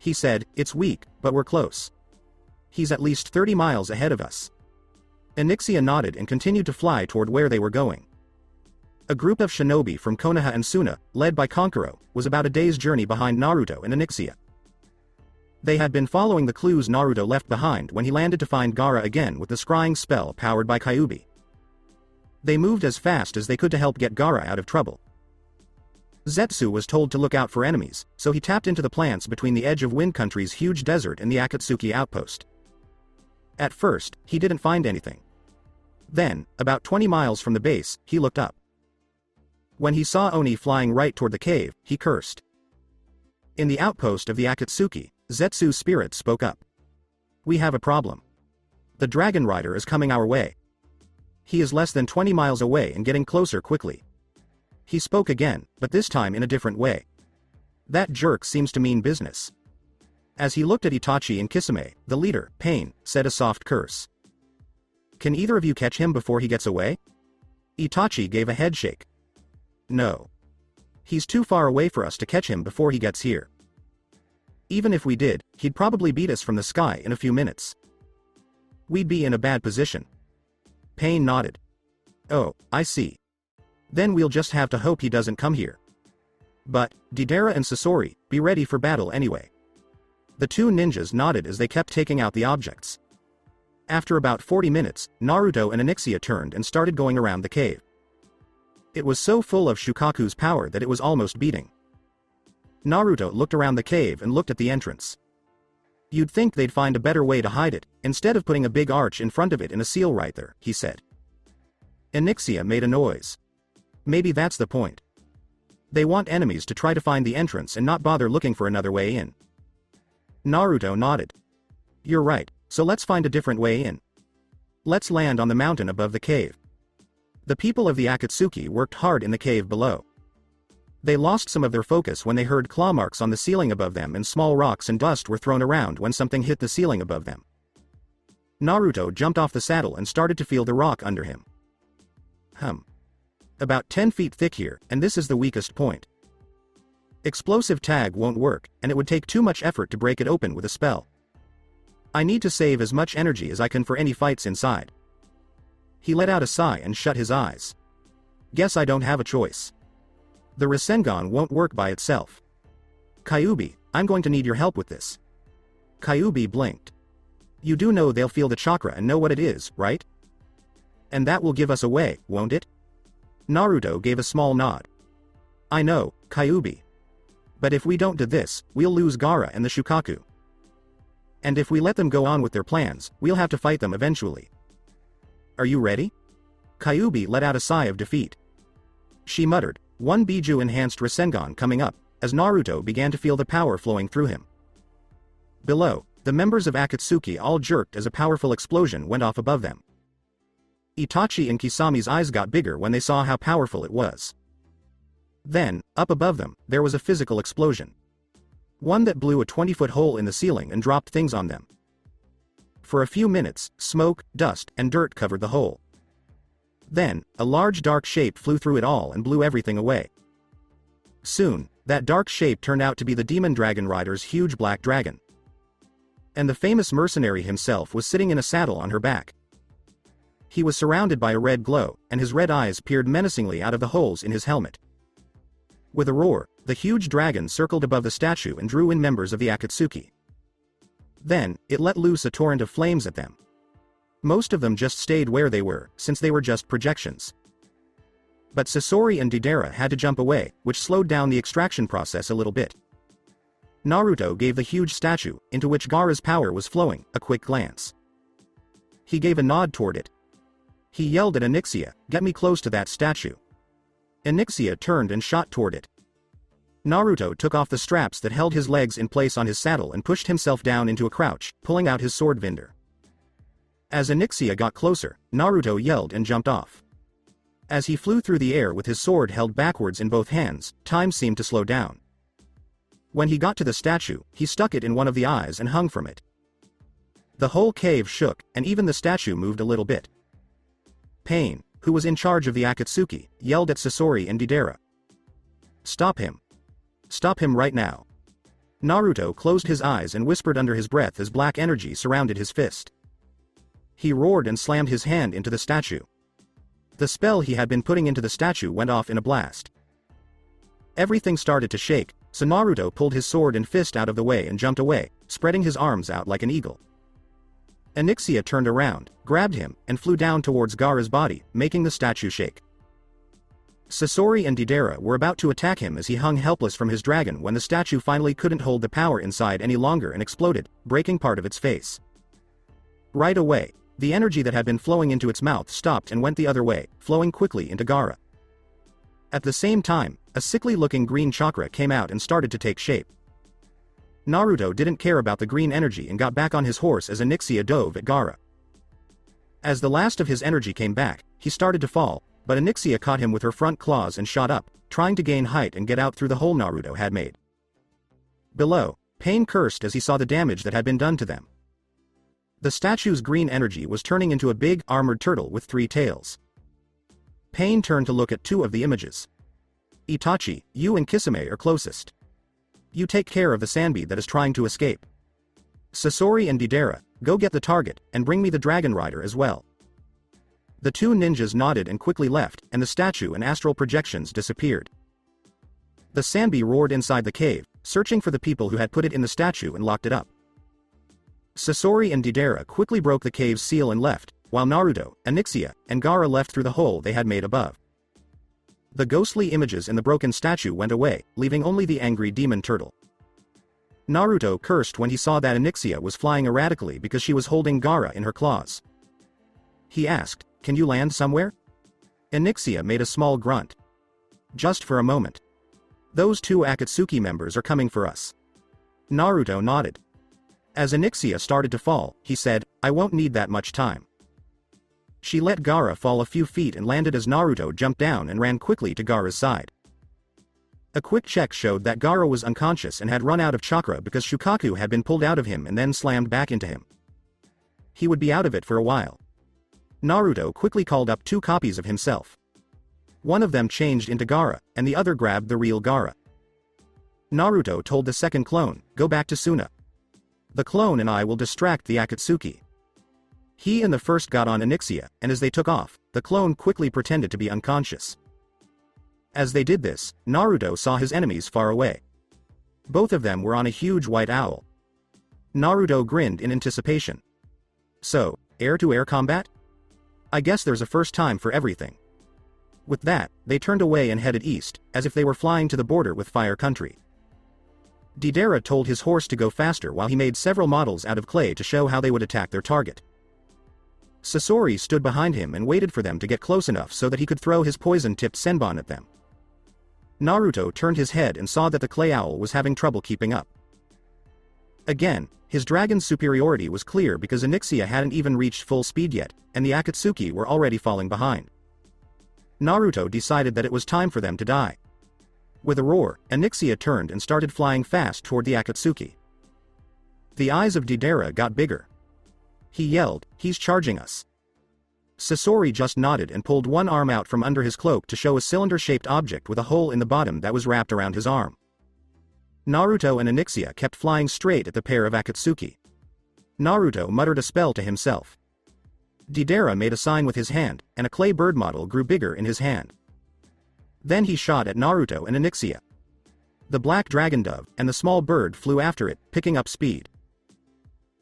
He said, "It's weak, but we're close. He's at least 30 miles ahead of us." Onyxia nodded and continued to fly toward where they were going. A group of shinobi from Konoha and Suna, led by Konkuro, was about a day's journey behind Naruto and Onyxia. They had been following the clues Naruto left behind when he landed to find Gaara again with the scrying spell powered by Kyuubi. They moved as fast as they could to help get Gaara out of trouble. Zetsu was told to look out for enemies, so he tapped into the plants between the edge of Wind Country's huge desert and the Akatsuki outpost. At first, he didn't find anything. Then, about 20 miles from the base, he looked up. When he saw Oni flying right toward the cave, he cursed. In the outpost of the Akatsuki, Zetsu's spirit spoke up. "We have a problem. The Dragon Rider is coming our way. He is less than 20 miles away and getting closer quickly." He spoke again, but this time in a different way. "That jerk seems to mean business." As he looked at Itachi and Kisame, the leader, Pain, said a soft curse. "Can either of you catch him before he gets away?" Itachi gave a headshake. "No. He's too far away for us to catch him before he gets here. Even if we did, he'd probably beat us from the sky in a few minutes. We'd be in a bad position." Pain nodded. "Oh, I see. Then we'll just have to hope he doesn't come here. But, Deidara and Sasori, be ready for battle anyway." The two ninjas nodded as they kept taking out the objects. After about 40 minutes, Naruto and Onyxia turned and started going around the cave. It was so full of Shukaku's power that it was almost beating. Naruto looked around the cave and looked at the entrance. "You'd think they'd find a better way to hide it, instead of putting a big arch in front of it and a seal right there," he said. Onyxia made a noise. "Maybe that's the point. They want enemies to try to find the entrance and not bother looking for another way in." Naruto nodded. "You're right, so let's find a different way in. Let's land on the mountain above the cave." The people of the Akatsuki worked hard in the cave below. They lost some of their focus when they heard claw marks on the ceiling above them and small rocks and dust were thrown around when something hit the ceiling above them. Naruto jumped off the saddle and started to feel the rock under him. About 10 feet thick here, and this is the weakest point. Explosive tag won't work, and it would take too much effort to break it open with a spell. I need to save as much energy as I can for any fights inside." He let out a sigh and shut his eyes. "Guess I don't have a choice. The Rasengan won't work by itself. Kyuubi, I'm going to need your help with this." Kyuubi blinked. "You do know they'll feel the chakra and know what it is, right? And that will give us away, won't it?" Naruto gave a small nod. "I know, Kyuubi. But if we don't do this, we'll lose Gaara and the Shukaku. And if we let them go on with their plans, we'll have to fight them eventually. Are you ready?" Kyuubi let out a sigh of defeat. She muttered, one Biju-enhanced Rasengan coming up, as Naruto began to feel the power flowing through him. Below, the members of Akatsuki all jerked as a powerful explosion went off above them. Itachi and Kisame's eyes got bigger when they saw how powerful it was. Then, up above them, there was a physical explosion. One that blew a 20-foot hole in the ceiling and dropped things on them. For a few minutes, smoke, dust, and dirt covered the hole. Then, a large dark shape flew through it all and blew everything away. Soon, that dark shape turned out to be the Demon Dragon Rider's huge black dragon. And the famous mercenary himself was sitting in a saddle on her back. He was surrounded by a red glow, and his red eyes peered menacingly out of the holes in his helmet. With a roar, the huge dragon circled above the statue and drew in members of the Akatsuki. Then, it let loose a torrent of flames at them. Most of them just stayed where they were, since they were just projections. But Sasori and Deidara had to jump away, which slowed down the extraction process a little bit. Naruto gave the huge statue, into which Gaara's power was flowing, a quick glance. He gave a nod toward it. He yelled at Onyxia, "Get me close to that statue." Onyxia turned and shot toward it. Naruto took off the straps that held his legs in place on his saddle and pushed himself down into a crouch, pulling out his sword Vinder. As Onyxia got closer, Naruto yelled and jumped off. As he flew through the air with his sword held backwards in both hands, time seemed to slow down. When he got to the statue, he stuck it in one of the eyes and hung from it. The whole cave shook, and even the statue moved a little bit. Pain, who was in charge of the Akatsuki, yelled at Sasori and Deidara. "Stop him. Stop him right now." Naruto closed his eyes and whispered under his breath as black energy surrounded his fist. He roared and slammed his hand into the statue. The spell he had been putting into the statue went off in a blast. Everything started to shake, so Naruto pulled his sword and fist out of the way and jumped away, spreading his arms out like an eagle. Onyxia turned around, grabbed him, and flew down towards Gaara's body, making the statue shake. Sasori and Deidara were about to attack him as he hung helpless from his dragon when the statue finally couldn't hold the power inside any longer and exploded, breaking part of its face. Right away, the energy that had been flowing into its mouth stopped and went the other way, flowing quickly into Gaara. At the same time, a sickly-looking green chakra came out and started to take shape. Naruto didn't care about the green energy and got back on his horse as Onyxia dove at Gaara. As the last of his energy came back, he started to fall, but Onyxia caught him with her front claws and shot up, trying to gain height and get out through the hole Naruto had made. Below, Pain cursed as he saw the damage that had been done to them. The statue's green energy was turning into a big, armored turtle with 3 tails. Pain turned to look at 2 of the images. Itachi, you and Kisame are closest. You take care of the Sanbi that is trying to escape. Sasori and Deidara, go get the target, and bring me the Dragon Rider as well. The 2 ninjas nodded and quickly left, and the statue and astral projections disappeared. The Sanbi roared inside the cave, searching for the people who had put it in the statue and locked it up. Sasori and Deidara quickly broke the cave's seal and left, while Naruto, Onyxia, and Gaara left through the hole they had made above. The ghostly images in the broken statue went away, leaving only the angry demon turtle. Naruto cursed when he saw that Onyxia was flying erratically because she was holding Gaara in her claws. He asked, "Can you land somewhere?" Onyxia made a small grunt. "Just for a moment. Those 2 Akatsuki members are coming for us." Naruto nodded. As Onyxia started to fall, he said, "I won't need that much time." She let Gaara fall a few feet and landed as Naruto jumped down and ran quickly to Gaara's side. A quick check showed that Gaara was unconscious and had run out of chakra because Shukaku had been pulled out of him and then slammed back into him. He would be out of it for a while. Naruto quickly called up 2 copies of himself. One of them changed into Gaara, and the other grabbed the real Gaara. Naruto told the second clone, "Go back to Suna. The clone and I will distract the Akatsuki." He and the first got on Onyxia, and as they took off, the clone quickly pretended to be unconscious. As they did this, Naruto saw his enemies far away. Both of them were on a huge white owl. Naruto grinned in anticipation. So, air-to-air combat? I guess there's a first time for everything. With that, they turned away and headed east, as if they were flying to the border with Fire Country. Deidara told his horse to go faster while he made several models out of clay to show how they would attack their target. Sasori stood behind him and waited for them to get close enough so that he could throw his poison-tipped senbon at them. Naruto turned his head and saw that the clay owl was having trouble keeping up. Again, his dragon's superiority was clear because Onyxia hadn't even reached full speed yet, and the Akatsuki were already falling behind. Naruto decided that it was time for them to die. With a roar, Onyxia turned and started flying fast toward the Akatsuki. The eyes of Deidara got bigger. He yelled, "He's charging us." Sasori just nodded and pulled one arm out from under his cloak to show a cylinder-shaped object with a hole in the bottom that was wrapped around his arm. Naruto and Onyxia kept flying straight at the pair of Akatsuki. Naruto muttered a spell to himself. Deidara made a sign with his hand, and a clay bird model grew bigger in his hand. Then he shot at Naruto and Onyxia. The black dragon dove and the small bird flew after it, picking up speed.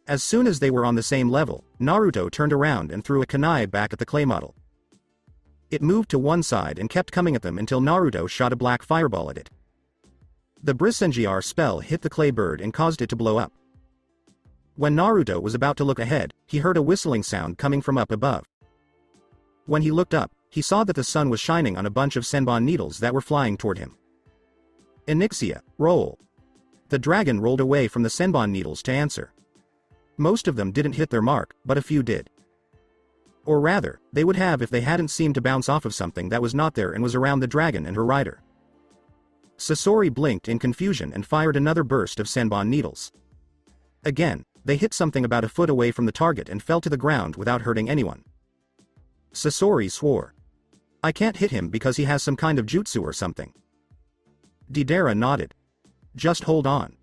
As soon as they were on the same level, Naruto turned around and threw a kunai back at the clay model. It moved to one side and kept coming at them until Naruto shot a black fireball at it. The Brisengiar spell hit the clay bird and caused it to blow up. When Naruto was about to look ahead, he heard a whistling sound coming from up above. When he looked up, he saw that the sun was shining on a bunch of senbon needles that were flying toward him. "Onyxia, roll." The dragon rolled away from the senbon needles to answer. Most of them didn't hit their mark, but a few did. Or rather, they would have if they hadn't seemed to bounce off of something that was not there and was around the dragon and her rider. Sasori blinked in confusion and fired another burst of senbon needles. Again, they hit something about a foot away from the target and fell to the ground without hurting anyone. Sasori swore. "I can't hit him because he has some kind of jutsu or something." Deidara nodded. "Just hold on.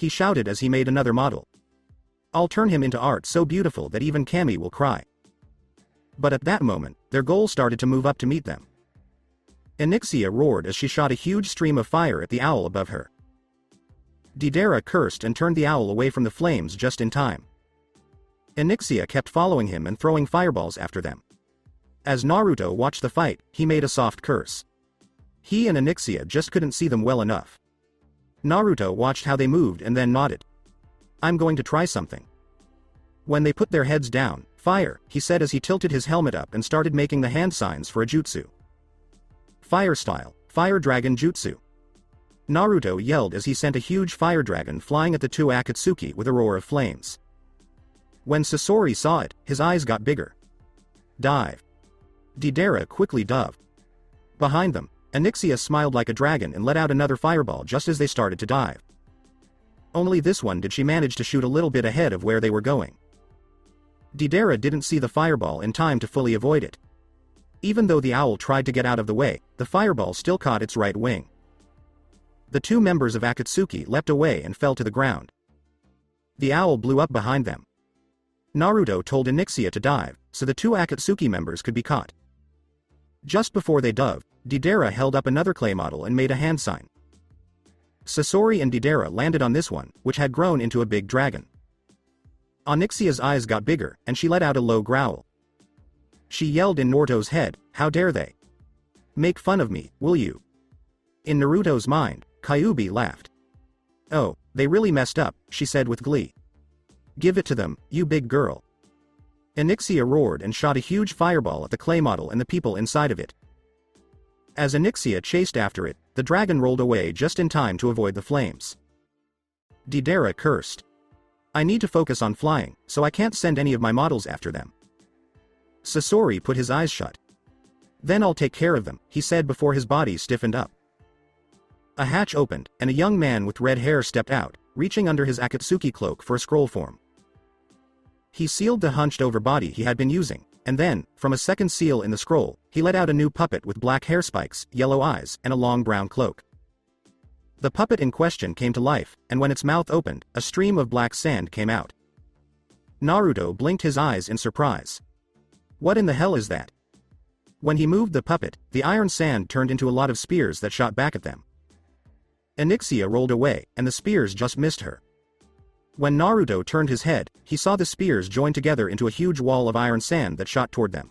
he shouted as he made another model. I'll turn him into art so beautiful that even Cammy will cry. But at that moment, their goal started to move up to meet them. Onyxia roared as she shot a huge stream of fire at the owl above her. Deidara cursed and turned the owl away from the flames just in time. Onyxia kept following him and throwing fireballs after them. As Naruto watched the fight, he made a soft curse. He and Onyxia just couldn't see them well enough. Naruto watched how they moved and then nodded. I'm going to try something. When they put their heads down, fire, he said as he tilted his helmet up and started making the hand signs for a jutsu. Fire style, fire dragon jutsu. Naruto yelled as he sent a huge fire dragon flying at the two Akatsuki with a roar of flames. When Sasori saw it, his eyes got bigger. Dive. Deidara quickly dove. Behind them, Onyxia smiled like a dragon and let out another fireball just as they started to dive. Only this one did she manage to shoot a little bit ahead of where they were going. Deidara didn't see the fireball in time to fully avoid it. Even though the owl tried to get out of the way, the fireball still caught its right wing. The two members of Akatsuki leapt away and fell to the ground. The owl blew up behind them. Naruto told Onyxia to dive, so the two Akatsuki members could be caught. Just before they dove, Deidara held up another clay model and made a hand sign. Sasori and Deidara landed on this one, which had grown into a big dragon. Onyxia's eyes got bigger, and she let out a low growl. She yelled in Naruto's head, "How dare they? Make fun of me, will you?" In Naruto's mind, Kyuubi laughed. "Oh, they really messed up," she said with glee. "Give it to them, you big girl." Onyxia roared and shot a huge fireball at the clay model and the people inside of it. As Onyxia chased after it, the dragon rolled away just in time to avoid the flames. Deidara cursed. "I need to focus on flying, so I can't send any of my models after them." Sasori put his eyes shut. "Then I'll take care of them," he said before his body stiffened up. A hatch opened, and a young man with red hair stepped out, reaching under his Akatsuki cloak for a scroll form. He sealed the hunched-over body he had been using, and then, from a second seal in the scroll, he let out a new puppet with black hair spikes, yellow eyes, and a long brown cloak. The puppet in question came to life, and when its mouth opened, a stream of black sand came out. Naruto blinked his eyes in surprise. What in the hell is that? When he moved the puppet, the iron sand turned into a lot of spears that shot back at them. Onyxia rolled away, and the spears just missed her. When Naruto turned his head, he saw the spears join together into a huge wall of iron sand that shot toward them.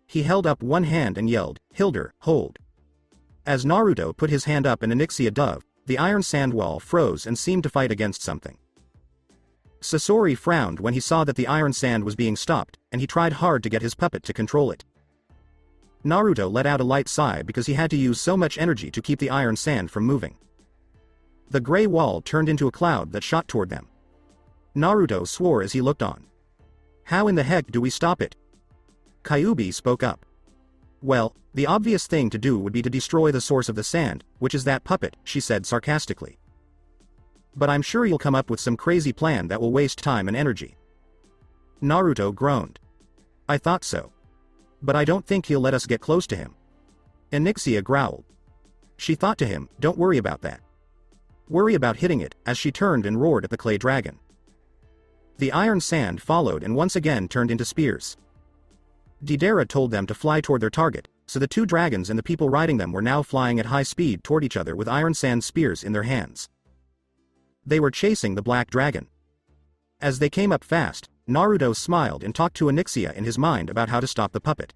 He held up one hand and yelled, "Hilder, hold." As Naruto put his hand up and Onyxia dove, the iron sand wall froze and seemed to fight against something. Sasori frowned when he saw that the iron sand was being stopped, and he tried hard to get his puppet to control it. Naruto let out a light sigh because he had to use so much energy to keep the iron sand from moving. The gray wall turned into a cloud that shot toward them. Naruto swore as he looked on. "How in the heck do we stop it?" Kyuubi spoke up. "Well, the obvious thing to do would be to destroy the source of the sand, which is that puppet," she said sarcastically. "But I'm sure you'll come up with some crazy plan that will waste time and energy." Naruto groaned. "I thought so. But I don't think he'll let us get close to him." Onyxia growled. She thought to him, "Don't worry about that. Worry about hitting it," as she turned and roared at the clay dragon. The iron sand followed and once again turned into spears. Deidara told them to fly toward their target, so the two dragons and the people riding them were now flying at high speed toward each other with iron sand spears in their hands. They were chasing the black dragon. As they came up fast, Naruto smiled and talked to Onyxia in his mind about how to stop the puppet.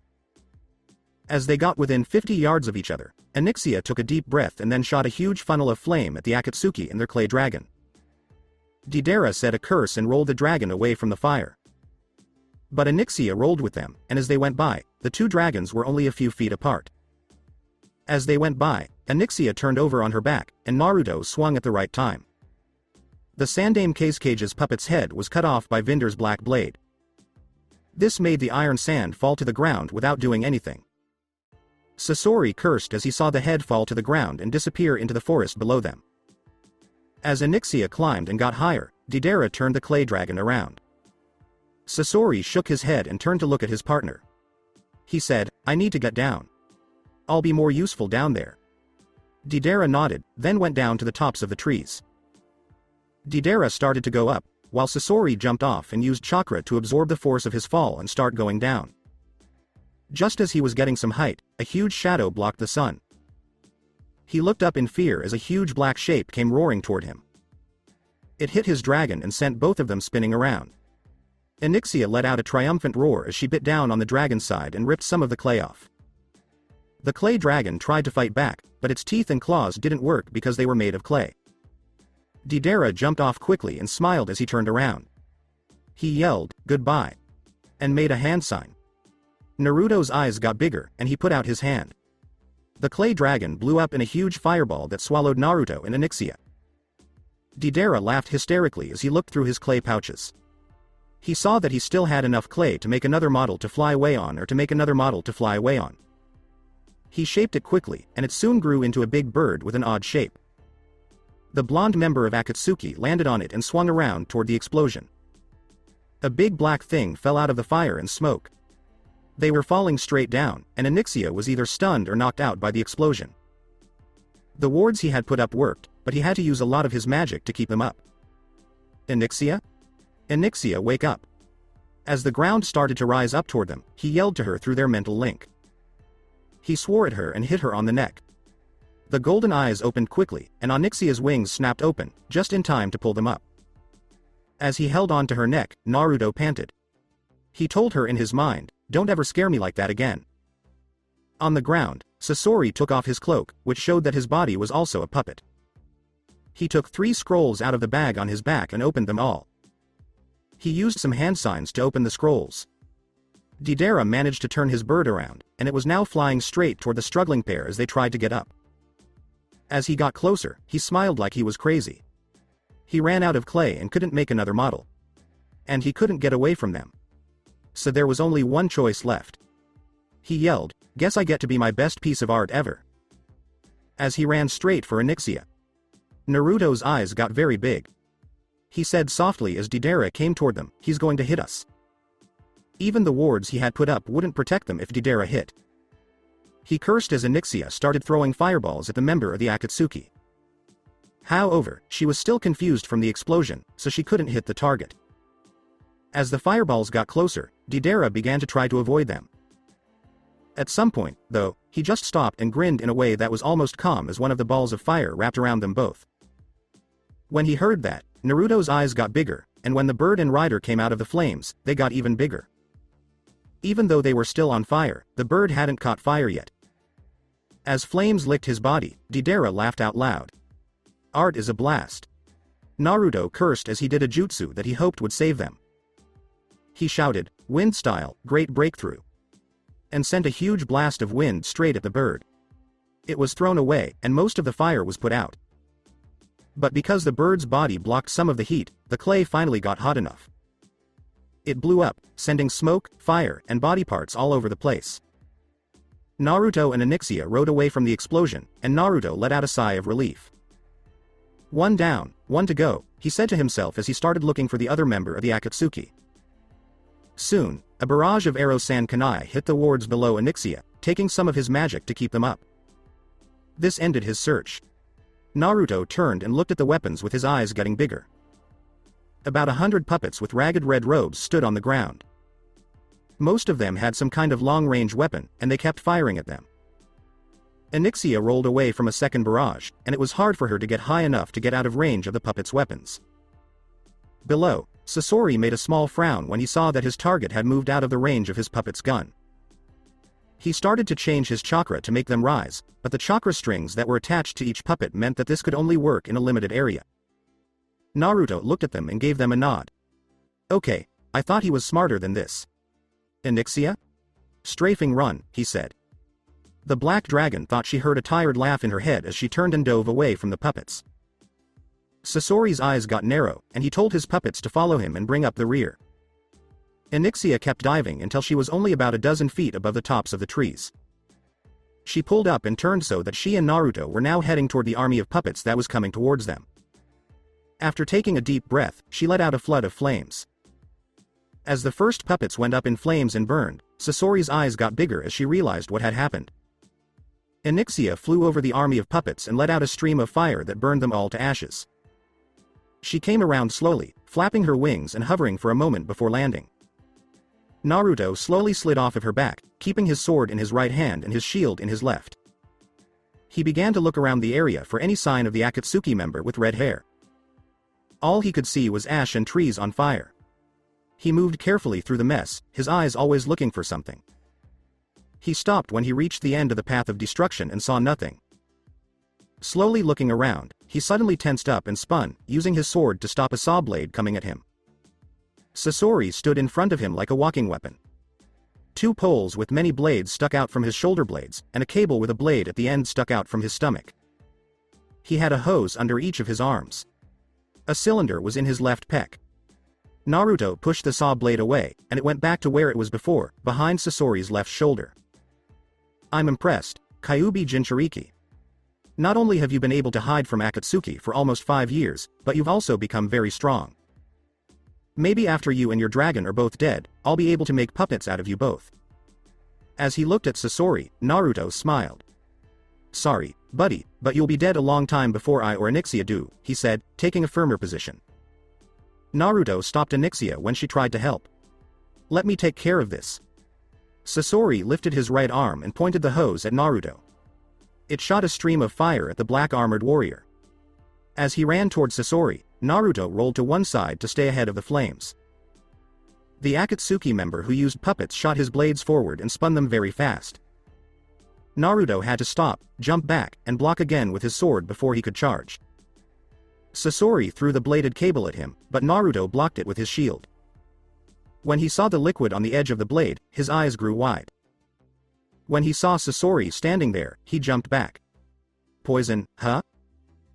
As they got within 50 yards of each other, Onyxia took a deep breath and then shot a huge funnel of flame at the Akatsuki and their clay dragon. Deidara said a curse and rolled the dragon away from the fire. But Onyxia rolled with them, and as they went by, the two dragons were only a few feet apart. As they went by, Onyxia turned over on her back, and Naruto swung at the right time. The Sandame Cage's puppet's head was cut off by Vinder's black blade. This made the iron sand fall to the ground without doing anything. Sasori cursed as he saw the head fall to the ground and disappear into the forest below them. As Onyxia climbed and got higher, Deidara turned the clay dragon around. Sasori shook his head and turned to look at his partner. He said, "I need to get down. I'll be more useful down there." Deidara nodded, then went down to the tops of the trees. Deidara started to go up, while Sasori jumped off and used chakra to absorb the force of his fall and start going down. Just as he was getting some height, a huge shadow blocked the sun. He looked up in fear as a huge black shape came roaring toward him. It hit his dragon and sent both of them spinning around. Onyxia let out a triumphant roar as she bit down on the dragon's side and ripped some of the clay off. The clay dragon tried to fight back, but its teeth and claws didn't work because they were made of clay. Deidara jumped off quickly and smiled as he turned around. He yelled, "Goodbye," and made a hand sign. Naruto's eyes got bigger, and he put out his hand. The clay dragon blew up in a huge fireball that swallowed Naruto and Onyxia. Deidara laughed hysterically as he looked through his clay pouches. He saw that he still had enough clay to make another model to fly away on or to make another model to fly away on. He shaped it quickly, and it soon grew into a big bird with an odd shape. The blonde member of Akatsuki landed on it and swung around toward the explosion. A big black thing fell out of the fire and smoke. They were falling straight down, and Onyxia was either stunned or knocked out by the explosion. The wards he had put up worked, but he had to use a lot of his magic to keep them up. "Onyxia? Onyxia, wake up." As the ground started to rise up toward them, he yelled to her through their mental link. He swore at her and hit her on the neck. The golden eyes opened quickly, and Onyxia's wings snapped open, just in time to pull them up. As he held on to her neck, Naruto panted. He told her in his mind, "Don't ever scare me like that again." On the ground, Sasori took off his cloak, which showed that his body was also a puppet. He took 3 scrolls out of the bag on his back and opened them all. He used some hand signs to open the scrolls. Deidara managed to turn his bird around, and it was now flying straight toward the struggling pair as they tried to get up. As he got closer, he smiled like he was crazy. He ran out of clay and couldn't make another model. And he couldn't get away from them. So there was only one choice left. He yelled, "Guess I get to be my best piece of art ever." As he ran straight for Onyxia. Naruto's eyes got very big. He said softly as Deidara came toward them, "He's going to hit us." Even the wards he had put up wouldn't protect them if Deidara hit. He cursed as Onyxia started throwing fireballs at the member of the Akatsuki. However, she was still confused from the explosion, so she couldn't hit the target. As the fireballs got closer, Deidara began to try to avoid them. At some point, though, he just stopped and grinned in a way that was almost calm as one of the balls of fire wrapped around them both. When he heard that, Naruto's eyes got bigger, and when the bird and rider came out of the flames, they got even bigger. Even though they were still on fire, the bird hadn't caught fire yet. As flames licked his body, Deidara laughed out loud. Art is a blast. Naruto cursed as he did a jutsu that he hoped would save them. He shouted, "Wind style, great breakthrough," and sent a huge blast of wind straight at the bird. It was thrown away, and most of the fire was put out. But because the bird's body blocked some of the heat, the clay finally got hot enough. It blew up, sending smoke, fire, and body parts all over the place. Naruto and Onyxia rode away from the explosion, and Naruto let out a sigh of relief. "One down, one to go," he said to himself as he started looking for the other member of the Akatsuki. Soon, a barrage of arrow-sand kunai hit the wards below Onyxia, taking some of his magic to keep them up. This ended his search. Naruto turned and looked at the weapons with his eyes getting bigger. About 100 puppets with ragged red robes stood on the ground. Most of them had some kind of long-range weapon, and they kept firing at them. Onyxia rolled away from a second barrage, and it was hard for her to get high enough to get out of range of the puppets' weapons. Below, Sasori made a small frown when he saw that his target had moved out of the range of his puppet's gun. He started to change his chakra to make them rise, but the chakra strings that were attached to each puppet meant that this could only work in a limited area. Naruto looked at them and gave them a nod. "Okay, I thought he was smarter than this." "Onyxia? Strafing run," he said. The black dragon thought she heard a tired laugh in her head as she turned and dove away from the puppets. Sasori's eyes got narrow, and he told his puppets to follow him and bring up the rear. Onyxia kept diving until she was only about a dozen feet above the tops of the trees. She pulled up and turned so that she and Naruto were now heading toward the army of puppets that was coming towards them. After taking a deep breath, she let out a flood of flames. As the first puppets went up in flames and burned, Sasori's eyes got bigger as she realized what had happened. Onyxia flew over the army of puppets and let out a stream of fire that burned them all to ashes. She came around slowly, flapping her wings and hovering for a moment before landing. Naruto slowly slid off of her back, keeping his sword in his right hand and his shield in his left. He began to look around the area for any sign of the Akatsuki member with red hair. All he could see was ash and trees on fire. He moved carefully through the mess, his eyes always looking for something. He stopped when he reached the end of the path of destruction and saw nothing. Slowly looking around, he suddenly tensed up and spun, using his sword to stop a saw blade coming at him. Sasori stood in front of him like a walking weapon. Two poles with many blades stuck out from his shoulder blades, and a cable with a blade at the end stuck out from his stomach. He had a hose under each of his arms. A cylinder was in his left pec. Naruto pushed the saw blade away, and it went back to where it was before, behind Sasori's left shoulder. I'm impressed, Kyuubi Jinchuriki. Not only have you been able to hide from Akatsuki for almost 5 years, but you've also become very strong. Maybe after you and your dragon are both dead, I'll be able to make puppets out of you both. As he looked at Sasori, Naruto smiled. Sorry, buddy, but you'll be dead a long time before I or Anixia do, he said, taking a firmer position. Naruto stopped Anixia when she tried to help. Let me take care of this. Sasori lifted his right arm and pointed the hose at Naruto. It shot a stream of fire at the black-armored warrior. As he ran toward Sasori, Naruto rolled to one side to stay ahead of the flames. The Akatsuki member who used puppets shot his blades forward and spun them very fast. Naruto had to stop, jump back, and block again with his sword before he could charge. Sasori threw the bladed cable at him, but Naruto blocked it with his shield. When he saw the liquid on the edge of the blade, his eyes grew wide. When he saw Sasori standing there, he jumped back. Poison, huh?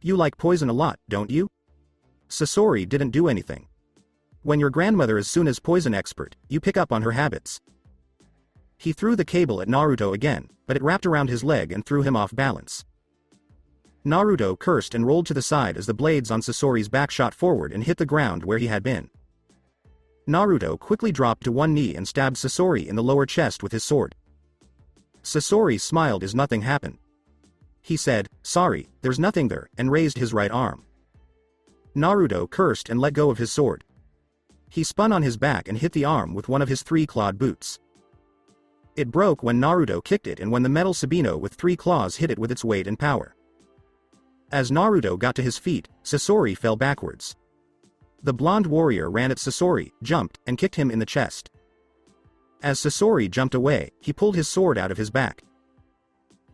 You like poison a lot, don't you? Sasori didn't do anything. When your grandmother is Suna's poison expert, you pick up on her habits. He threw the cable at Naruto again, but it wrapped around his leg and threw him off balance. Naruto cursed and rolled to the side as the blades on Sasori's back shot forward and hit the ground where he had been. Naruto quickly dropped to one knee and stabbed Sasori in the lower chest with his sword. Sasori smiled as nothing happened. He said, "Sorry, there's nothing there," and raised his right arm. Naruto cursed and let go of his sword. He spun on his back and hit the arm with one of his 3-clawed boots. It broke when Naruto kicked it and when the metal Sabino with 3 claws hit it with its weight and power. As Naruto got to his feet, Sasori fell backwards. The blonde warrior ran at Sasori, jumped, and kicked him in the chest. As Sasori jumped away, he pulled his sword out of his back.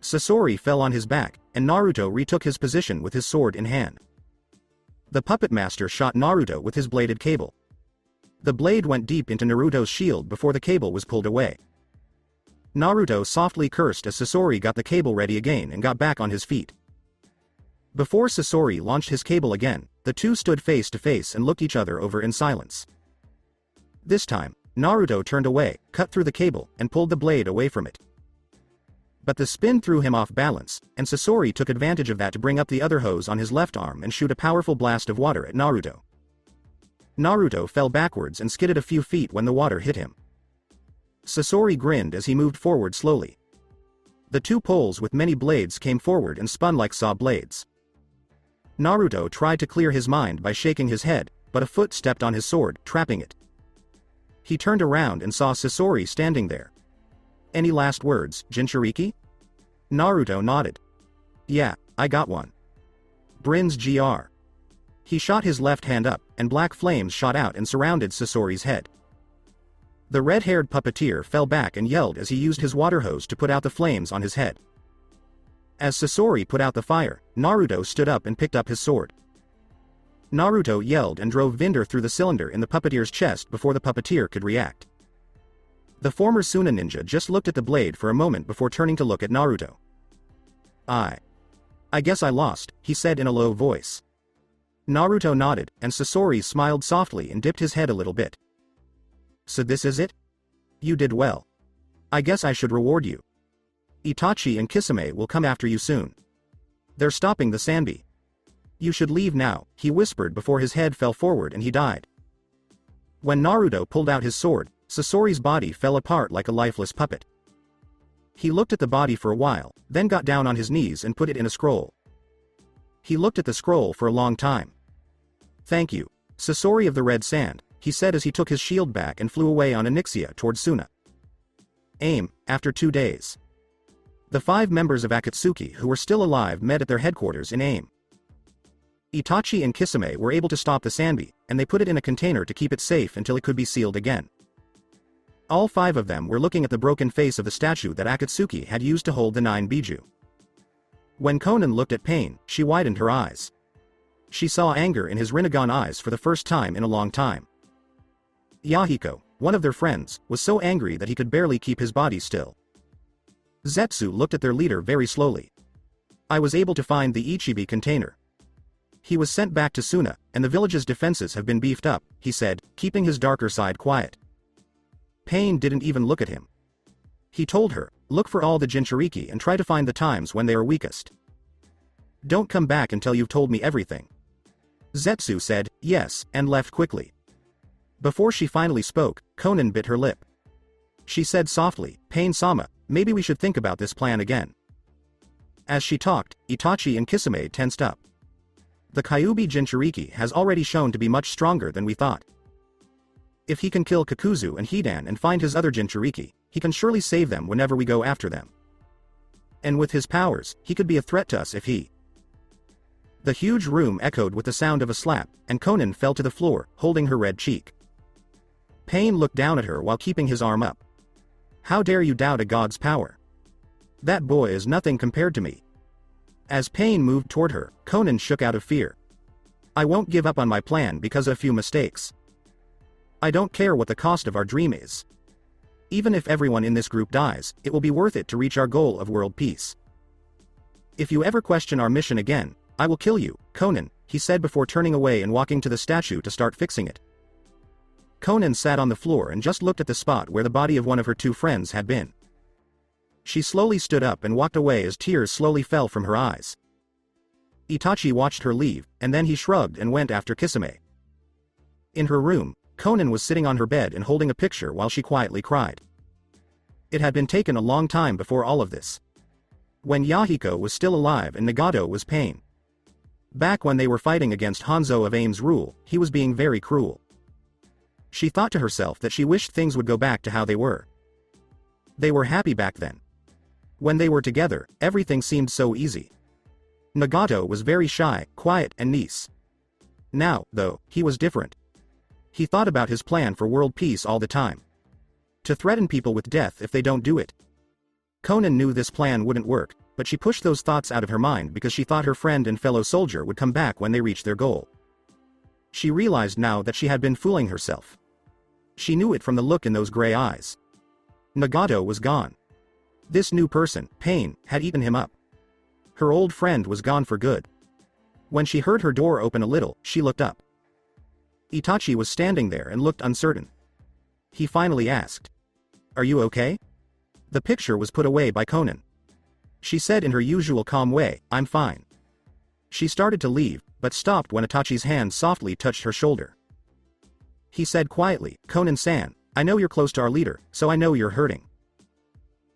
Sasori fell on his back, and Naruto retook his position with his sword in hand. The puppet master shot Naruto with his bladed cable. The blade went deep into Naruto's shield before the cable was pulled away. Naruto softly cursed as Sasori got the cable ready again and got back on his feet. Before Sasori launched his cable again, the two stood face to face and looked each other over in silence. This time, Naruto turned away, cut through the cable, and pulled the blade away from it. But the spin threw him off balance, and Sasori took advantage of that to bring up the other hose on his left arm and shoot a powerful blast of water at Naruto. Naruto fell backwards and skidded a few feet when the water hit him. Sasori grinned as he moved forward slowly. The two poles with many blades came forward and spun like saw blades. Naruto tried to clear his mind by shaking his head, but a foot stepped on his sword, trapping it. He turned around and saw Sasori standing there. Any last words, Jinchuriki? Naruto nodded. Yeah, I got one. Brin's GR. He shot his left hand up, and black flames shot out and surrounded Sasori's head. The red-haired puppeteer fell back and yelled as he used his water hose to put out the flames on his head. As Sasori put out the fire, Naruto stood up and picked up his sword. Naruto yelled and drove Vinder through the cylinder in the puppeteer's chest before the puppeteer could react. The former Suna ninja just looked at the blade for a moment before turning to look at Naruto. I guess I lost, he said in a low voice. Naruto nodded, and Sasori smiled softly and dipped his head a little bit. So this is it? You did well. I guess I should reward you. Itachi and Kisame will come after you soon. They're stopping the Sanbi. You should leave now, he whispered before his head fell forward and he died. When Naruto pulled out his sword, Sasori's body fell apart like a lifeless puppet. He looked at the body for a while, then got down on his knees and put it in a scroll. He looked at the scroll for a long time. Thank you, Sasori of the Red Sand, he said as he took his shield back and flew away on Onyxia towards Suna. AIM, after 2 days. The 5 members of Akatsuki who were still alive met at their headquarters in AIM. Itachi and Kisame were able to stop the Sanbi, and they put it in a container to keep it safe until it could be sealed again. All 5 of them were looking at the broken face of the statue that Akatsuki had used to hold the 9 Biju. When Konan looked at Pain, she widened her eyes. She saw anger in his Rinnegan eyes for the first time in a long time. Yahiko, one of their friends, was so angry that he could barely keep his body still. Zetsu looked at their leader very slowly. I was able to find the Ichibi container. He was sent back to Suna, and the village's defenses have been beefed up, he said, keeping his darker side quiet. Pain didn't even look at him. He told her, look for all the Jinchuriki and try to find the times when they are weakest. Don't come back until you've told me everything. Zetsu said, yes, and left quickly. Before she finally spoke, Konan bit her lip. She said softly, Pain-sama, maybe we should think about this plan again. As she talked, Itachi and Kisame tensed up. The Kyuubi Jinchuriki has already shown to be much stronger than we thought. If he can kill Kakuzu and Hidan and find his other Jinchuriki, he can surely save them whenever we go after them. And with his powers, he could be a threat to us if he... The huge room echoed with the sound of a slap, and Konan fell to the floor, holding her red cheek. Pain looked down at her while keeping his arm up. How dare you doubt a god's power? That boy is nothing compared to me. As Pain moved toward her, Konan shook out of fear. I won't give up on my plan because of a few mistakes. I don't care what the cost of our dream is. Even if everyone in this group dies, it will be worth it to reach our goal of world peace. If you ever question our mission again, I will kill you, Konan, he said before turning away and walking to the statue to start fixing it. Konan sat on the floor and just looked at the spot where the body of one of her 2 friends had been. She slowly stood up and walked away as tears slowly fell from her eyes. Itachi watched her leave, and then he shrugged and went after Kisame. In her room, Konan was sitting on her bed and holding a picture while she quietly cried. It had been taken a long time before all of this. When Yahiko was still alive and Nagato was Pain. Back when they were fighting against Hanzo of AIM's rule, he was being very cruel. She thought to herself that she wished things would go back to how they were. They were happy back then. When they were together, everything seemed so easy. Nagato was very shy, quiet and nice. Now, though, he was different. He thought about his plan for world peace all the time. To threaten people with death if they don't do it. Konan knew this plan wouldn't work, but she pushed those thoughts out of her mind because she thought her friend and fellow soldier would come back when they reached their goal. She realized now that she had been fooling herself. She knew it from the look in those gray eyes. Nagato was gone. This new person, Pain, had eaten him up. Her old friend was gone for good. When she heard her door open a little, she looked up. Itachi was standing there and looked uncertain. He finally asked, "Are you okay?" The picture was put away by Konan. She said in her usual calm way, "I'm fine." She started to leave, but stopped when Itachi's hand softly touched her shoulder. He said quietly, "Konan-san, I know you're close to our leader, so I know you're hurting.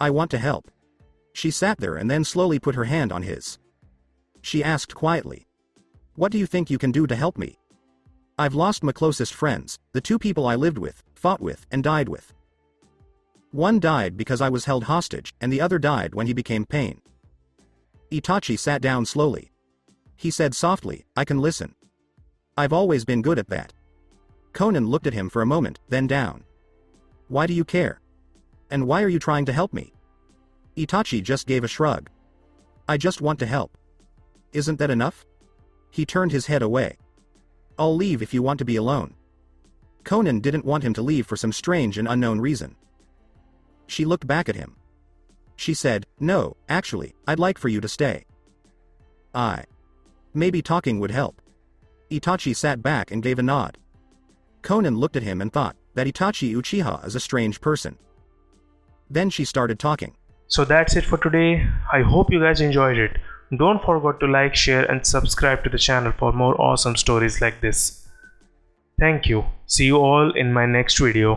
I want to help." She sat there and then slowly put her hand on his. She asked quietly, "What do you think you can do to help me? I've lost my closest friends, the 2 people I lived with, fought with, and died with. One died because I was held hostage, and the other died when he became Pain." Itachi sat down slowly. He said softly, "I can listen. I've always been good at that." Konan looked at him for a moment, then down. "Why do you care? And why are you trying to help me?" Itachi just gave a shrug. "I just want to help. Isn't that enough?" He turned his head away. "I'll leave if you want to be alone." Konan didn't want him to leave for some strange and unknown reason. She looked back at him. She said, "No, actually, I'd like for you to stay. Maybe talking would help." Itachi sat back and gave a nod. Konan looked at him and thought that Itachi Uchiha is a strange person. Then she started talking. So that's it for today. I hope you guys enjoyed it. Don't forget to like, share and subscribe to the channel for more awesome stories like this. Thank you. See you all in my next video.